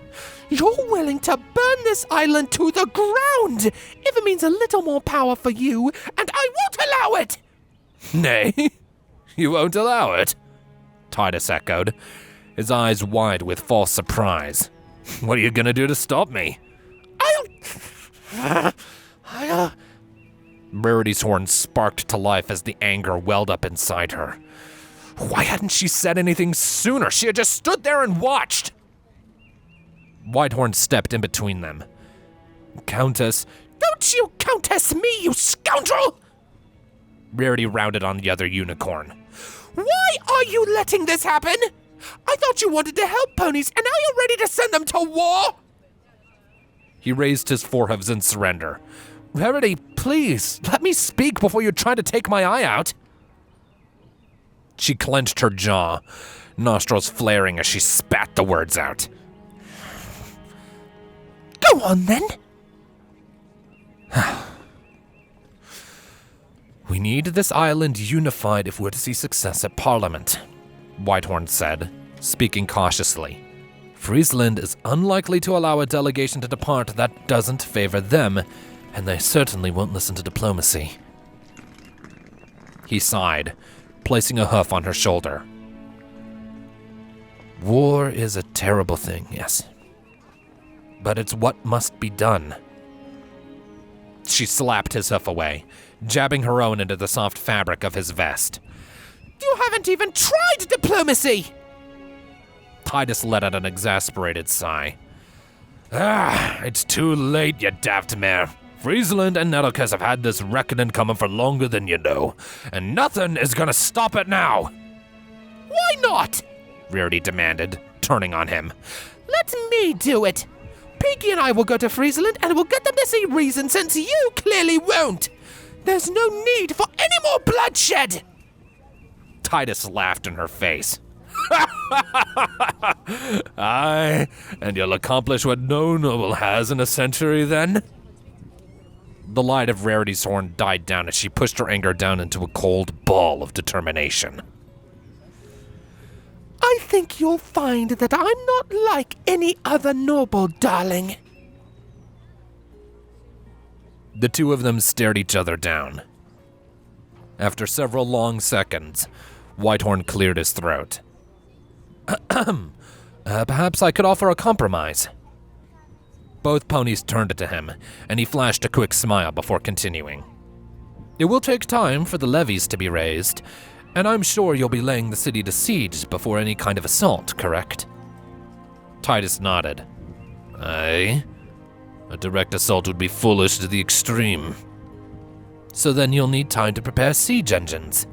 You're willing to burn this island to the ground if it means a little more power for you, and I won't allow it! Nay, you won't allow it? Titus echoed, his eyes wide with false surprise. What are you gonna do to stop me? Rarity's horn sparked to life as the anger welled up inside her. Why hadn't she said anything sooner? She had just stood there and watched. Whitehorn stepped in between them. Countess. Don't you countess me, you scoundrel! Rarity rounded on the other unicorn. Why are you letting this happen? I thought you wanted to help ponies, and now you're ready to send them to war? He raised his forehooves in surrender. Rarity, please, let me speak before you try to take my eye out. She clenched her jaw, nostrils flaring as she spat the words out. Go on, then. We need this island unified if we're to see success at Parliament, Whitehorn said, speaking cautiously. Friesland is unlikely to allow a delegation to depart that doesn't favor them, and they certainly won't listen to diplomacy. He sighed, placing a hoof on her shoulder. War is a terrible thing, yes. But it's what must be done. She slapped his hoof away, jabbing her own into the soft fabric of his vest. You haven't even tried diplomacy! Titus let out an exasperated sigh. It's too late, you daft mare. Friesland and Nettlekiss have had this reckoning coming for longer than you know, and nothing is gonna stop it now. Why not? Rarity demanded, turning on him. Let me do it. Pinky and I will go to Friesland and we'll get them to see reason since you clearly won't. There's no need for any more bloodshed. Titus laughed in her face. Aye, and you'll accomplish what no noble has in a century then? The light of Rarity's horn died down as she pushed her anger down into a cold ball of determination. I think you'll find that I'm not like any other noble, darling. The two of them stared each other down. After several long seconds, Whitehorn cleared his throat. Perhaps I could offer a compromise. Both ponies turned to him, and he flashed a quick smile before continuing. It will take time for the levies to be raised, and I'm sure you'll be laying the city to siege before any kind of assault, correct? Titus nodded. Aye. A direct assault would be foolish to the extreme. So then you'll need time to prepare siege engines.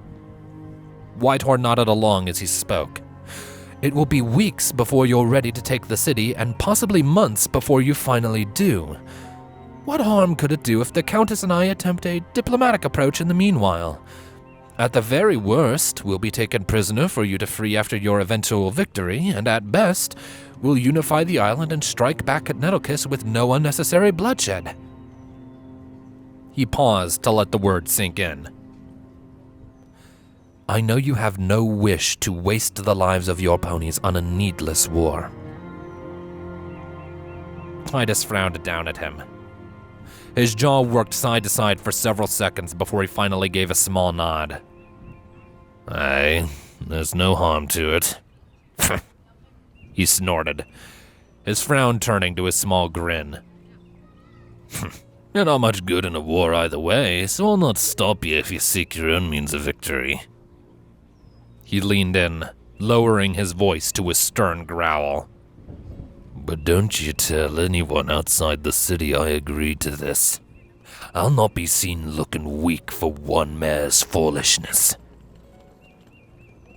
Whitehorn nodded along as he spoke. It will be weeks before you're ready to take the city, and possibly months before you finally do. What harm could it do if the Countess and I attempt a diplomatic approach in the meanwhile? At the very worst, we'll be taken prisoner for you to free after your eventual victory, and at best, we'll unify the island and strike back at Nettlekiss with no unnecessary bloodshed. He paused to let the words sink in. I know you have no wish to waste the lives of your ponies on a needless war. Titus frowned down at him. His jaw worked side to side for several seconds before he finally gave a small nod. Aye, there's no harm to it. He snorted, his frown turning to a small grin. You're not much good in a war either way, so I'll not stop you if you seek your own means of victory. He leaned in, lowering his voice to a stern growl. But don't you tell anyone outside the city I agreed to this. I'll not be seen looking weak for one mare's foolishness.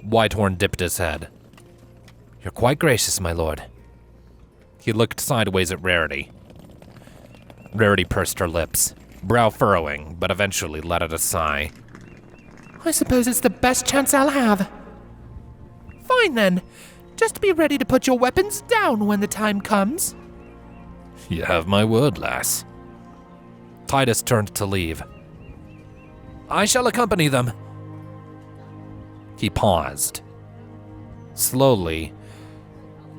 Whitehorn dipped his head. You're quite gracious, my lord. He looked sideways at Rarity. Rarity pursed her lips, brow furrowing, but eventually let out a sigh. I suppose it's the best chance I'll have. Fine then. Just be ready to put your weapons down when the time comes. You have my word, lass. Titus turned to leave. I shall accompany them. He paused. Slowly,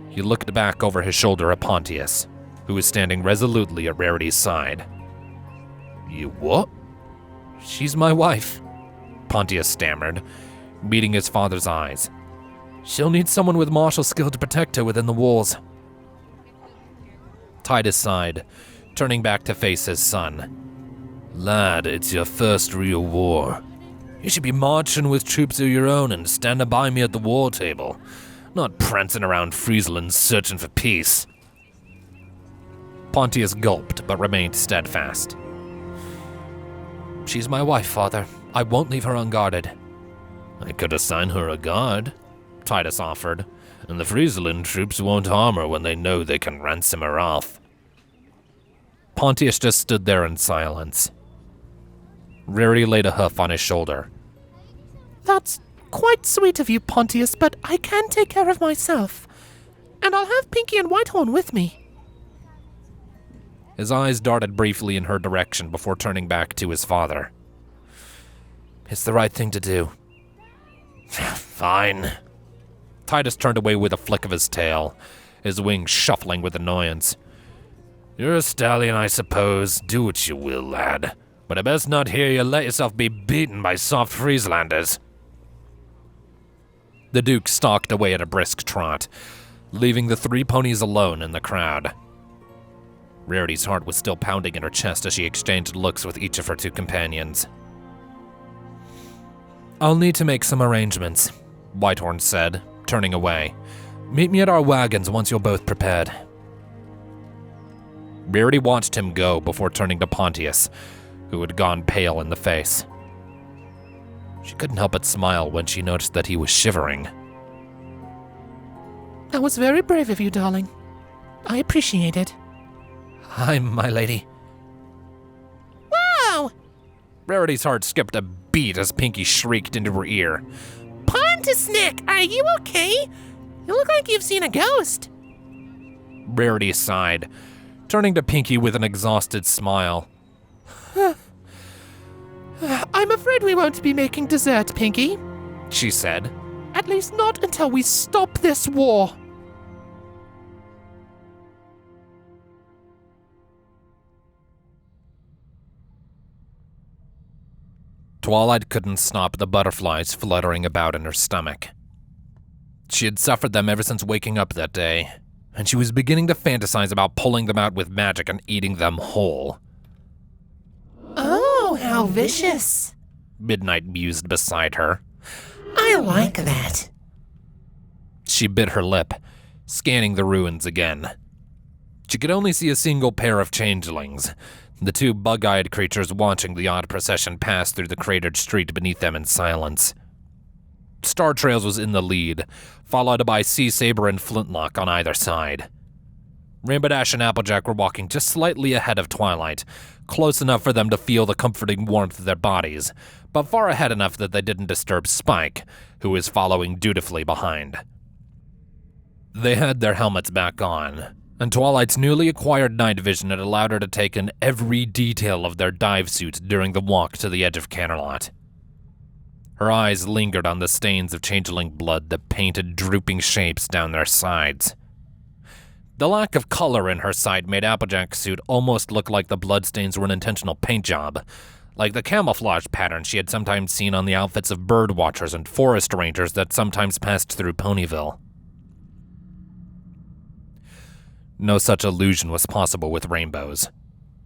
he looked back over his shoulder at Pontius, who was standing resolutely at Rarity's side. You what? She's my wife, Pontius stammered, meeting his father's eyes. She'll need someone with martial skill to protect her within the walls. Titus sighed, turning back to face his son. Lad, it's your first real war. You should be marching with troops of your own and standing by me at the war table, not prancing around Friesland searching for peace. Pontius gulped, but remained steadfast. She's my wife, father. I won't leave her unguarded. I could assign her a guard, Titus offered, and the Friesland troops won't harm her when they know they can ransom her off. Pontius just stood there in silence. Rarity laid a hoof on his shoulder. That's quite sweet of you, Pontius, but I can take care of myself. And I'll have Pinky and Whitehorn with me. His eyes darted briefly in her direction before turning back to his father. It's the right thing to do. Fine. Titus turned away with a flick of his tail, his wings shuffling with annoyance. You're a stallion, I suppose. Do what you will, lad. But I best not hear you let yourself be beaten by soft Frieslanders. The Duke stalked away at a brisk trot, leaving the three ponies alone in the crowd. Rarity's heart was still pounding in her chest as she exchanged looks with each of her two companions. I'll need to make some arrangements, Whitehorn said, turning away. Meet me at our wagons once you're both prepared. Rarity watched him go before turning to Pontius, who had gone pale in the face. She couldn't help but smile when she noticed that he was shivering. That was very brave of you, darling. I appreciate it. Hi, my lady. Whoa! Rarity's heart skipped a beat as Pinky shrieked into her ear. Pontisnick, are you okay? You look like you've seen a ghost. Rarity sighed, turning to Pinky with an exhausted smile. I'm afraid we won't be making dessert, Pinky. She said. At least not until we stop this war. Twilight couldn't stop the butterflies fluttering about in her stomach. She had suffered them ever since waking up that day, and she was beginning to fantasize about pulling them out with magic and eating them whole. Oh, how vicious. Midnight mused beside her. I like that. She bit her lip, scanning the ruins again. She could only see a single pair of changelings, the two bug-eyed creatures watching the odd procession pass through the cratered street beneath them in silence. Star Trails was in the lead, followed by Sea Saber and Flintlock on either side. Rainbow Dash and Applejack were walking just slightly ahead of Twilight, close enough for them to feel the comforting warmth of their bodies, but far ahead enough that they didn't disturb Spike, who was following dutifully behind. They had their helmets back on, and Twilight's newly acquired night vision had allowed her to take in every detail of their dive suits during the walk to the edge of Canterlot. Her eyes lingered on the stains of changeling blood that painted drooping shapes down their sides. The lack of color in her sight made Applejack's suit almost look like the bloodstains were an intentional paint job, like the camouflage pattern she had sometimes seen on the outfits of bird watchers and forest rangers that sometimes passed through Ponyville. No such illusion was possible with rainbows.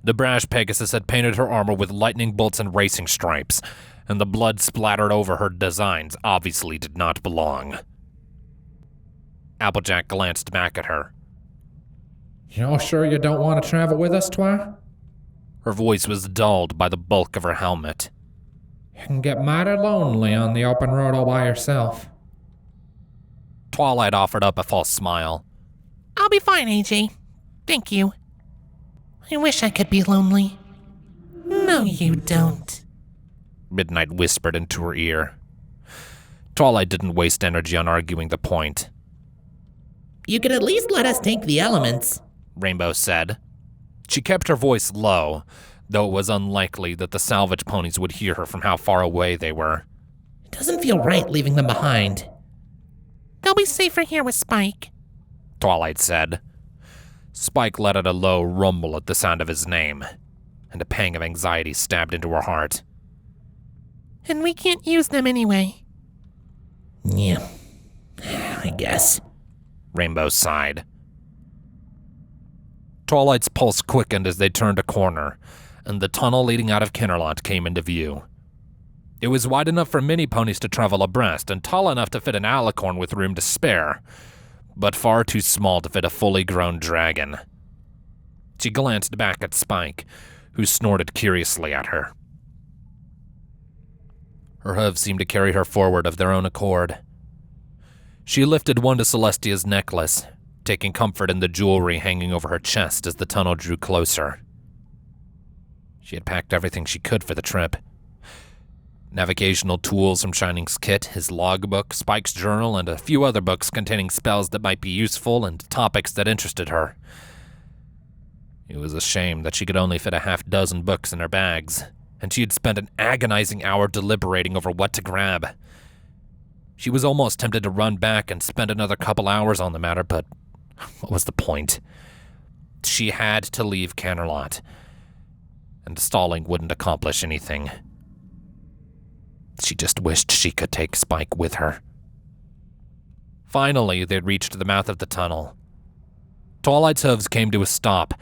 The brash Pegasus had painted her armor with lightning bolts and racing stripes, and the blood splattered over her designs obviously did not belong. Applejack glanced back at her. You're sure you don't want to travel with us, Twi? Her voice was dulled by the bulk of her helmet. You can get mighty lonely on the open road all by yourself. Twilight offered up a false smile. I'll be fine, AJ. Thank you. I wish I could be lonely. No, you don't. Midnight whispered into her ear. Twilight didn't waste energy on arguing the point. You could at least let us take the elements, Rainbow said. She kept her voice low, though it was unlikely that the salvage ponies would hear her from how far away they were. It doesn't feel right leaving them behind. They'll be safer here with Spike, Twilight said. Spike let out a low rumble at the sound of his name, and a pang of anxiety stabbed into her heart. And we can't use them anyway. Yeah, I guess. Rainbow sighed. Twilight's pulse quickened as they turned a corner, and the tunnel leading out of Canterlot came into view. It was wide enough for mini ponies to travel abreast, and tall enough to fit an alicorn with room to spare, but far too small to fit a fully grown dragon. She glanced back at Spike, who snorted curiously at her. Her hooves seemed to carry her forward of their own accord. She lifted one to Celestia's necklace, taking comfort in the jewelry hanging over her chest as the tunnel drew closer. She had packed everything she could for the trip. Navigational tools from Shining's kit, his logbook, Spike's journal, and a few other books containing spells that might be useful and topics that interested her. It was a shame that she could only fit a half-dozen books in her bags, and she had spent an agonizing hour deliberating over what to grab. She was almost tempted to run back and spend another couple hours on the matter, but what was the point? She had to leave Canterlot, and stalling wouldn't accomplish anything. She just wished she could take Spike with her. Finally, they'd reached the mouth of the tunnel. Twilight's hooves came to a stop,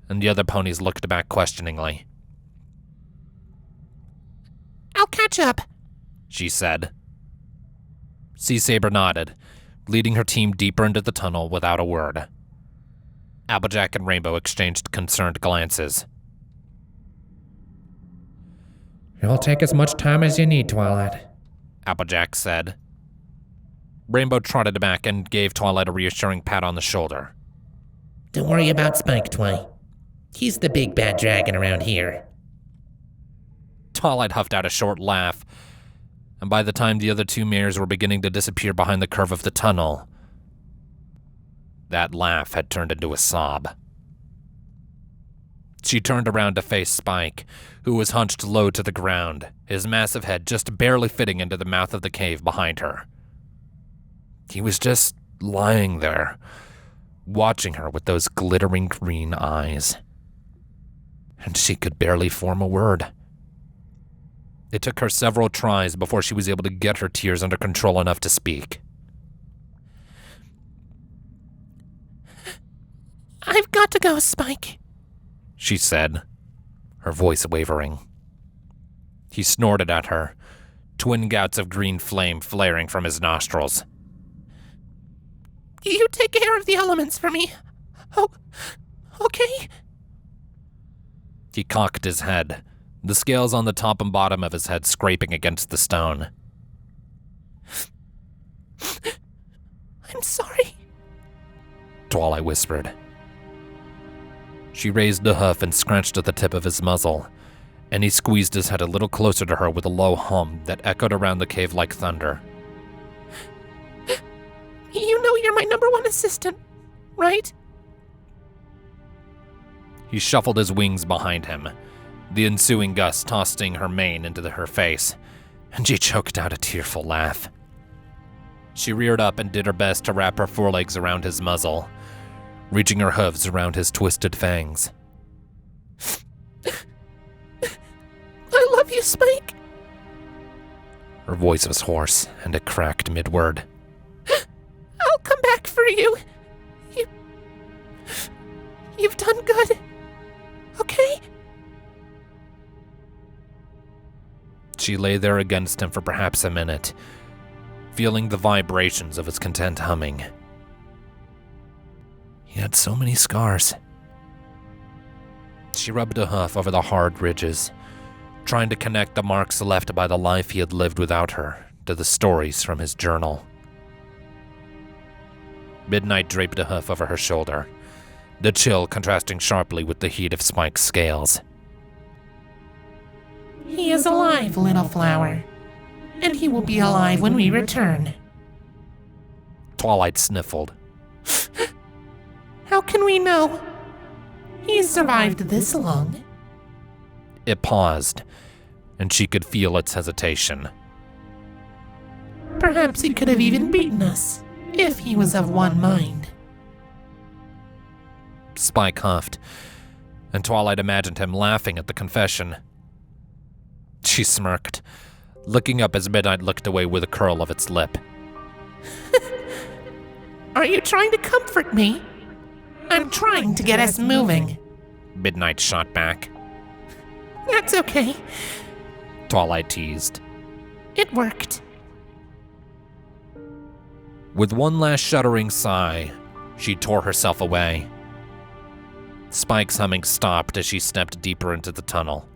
and the other ponies looked back questioningly. I'll catch up, she said. Sea Saber nodded, leading her team deeper into the tunnel without a word. Applejack and Rainbow exchanged concerned glances. You'll take as much time as you need, Twilight. Applejack said. Rainbow trotted back and gave Twilight a reassuring pat on the shoulder. Don't worry about Spike, Twi. He's the big bad dragon around here. Twilight huffed out a short laugh, and by the time the other two mares were beginning to disappear behind the curve of the tunnel, that laugh had turned into a sob. She turned around to face Spike, who was hunched low to the ground, his massive head just barely fitting into the mouth of the cave behind her. He was just lying there, watching her with those glittering green eyes. And she could barely form a word. It took her several tries before she was able to get her tears under control enough to speak. I've got to go, Spike, she said, her voice wavering. He snorted at her, twin gouts of green flame flaring from his nostrils. You take care of the elements for me. Oh, okay? He cocked his head, the scales on the top and bottom of his head scraping against the stone. I'm sorry, Twilight whispered. She raised a hoof and scratched at the tip of his muzzle, and he squeezed his head a little closer to her with a low hum that echoed around the cave like thunder. You know you're my #1 assistant, right? He shuffled his wings behind him, the ensuing gust tossing her mane into her face, and she choked out a tearful laugh. She reared up and did her best to wrap her forelegs around his muzzle, reaching her hooves around his twisted fangs. I love you, Spike. Her voice was hoarse, and it cracked mid-word. I'll come back for you. You've done good. Okay? She lay there against him for perhaps a minute, feeling the vibrations of his content humming. He had so many scars. She rubbed a hoof over the hard ridges, trying to connect the marks left by the life he had lived without her to the stories from his journal. Midnight draped a hoof over her shoulder, the chill contrasting sharply with the heat of Spike's scales. He is alive, little flower. And he will be alive when we return. Twilight sniffled. How can we know? He's survived this long. It paused, and she could feel its hesitation. Perhaps he could have even beaten us, if he was of one mind. Spike huffed, and Twilight imagined him laughing at the confession. She smirked, looking up as Midnight looked away with a curl of its lip. Are you trying to comfort me? I'm trying to get us moving. Midnight shot back. That's okay. Twilight teased. It worked. With one last shuddering sigh, she tore herself away. Spike's humming stopped as she stepped deeper into the tunnel.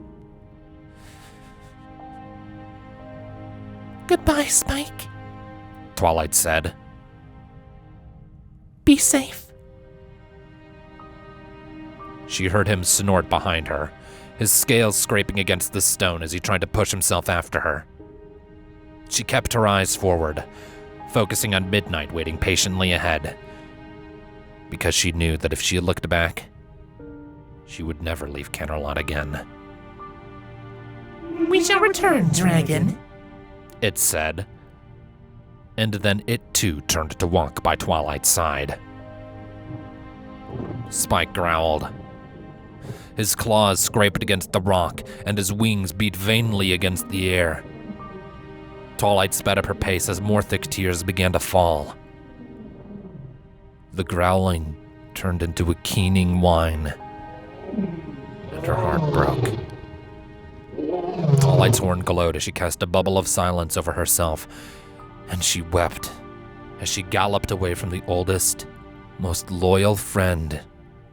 Goodbye, Spike. Twilight said. Be safe. She heard him snort behind her, his scales scraping against the stone as he tried to push himself after her. She kept her eyes forward, focusing on Midnight waiting patiently ahead, because she knew that if she had looked back, she would never leave Canterlot again. We shall return, dragon, it said, and then it too turned to walk by Twilight's side. Spike growled. His claws scraped against the rock, and his wings beat vainly against the air. Twilight sped up her pace as more thick tears began to fall. The growling turned into a keening whine, and her heart broke. Twilight's horn glowed as she cast a bubble of silence over herself, and she wept as she galloped away from the oldest, most loyal friend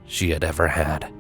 she had ever had.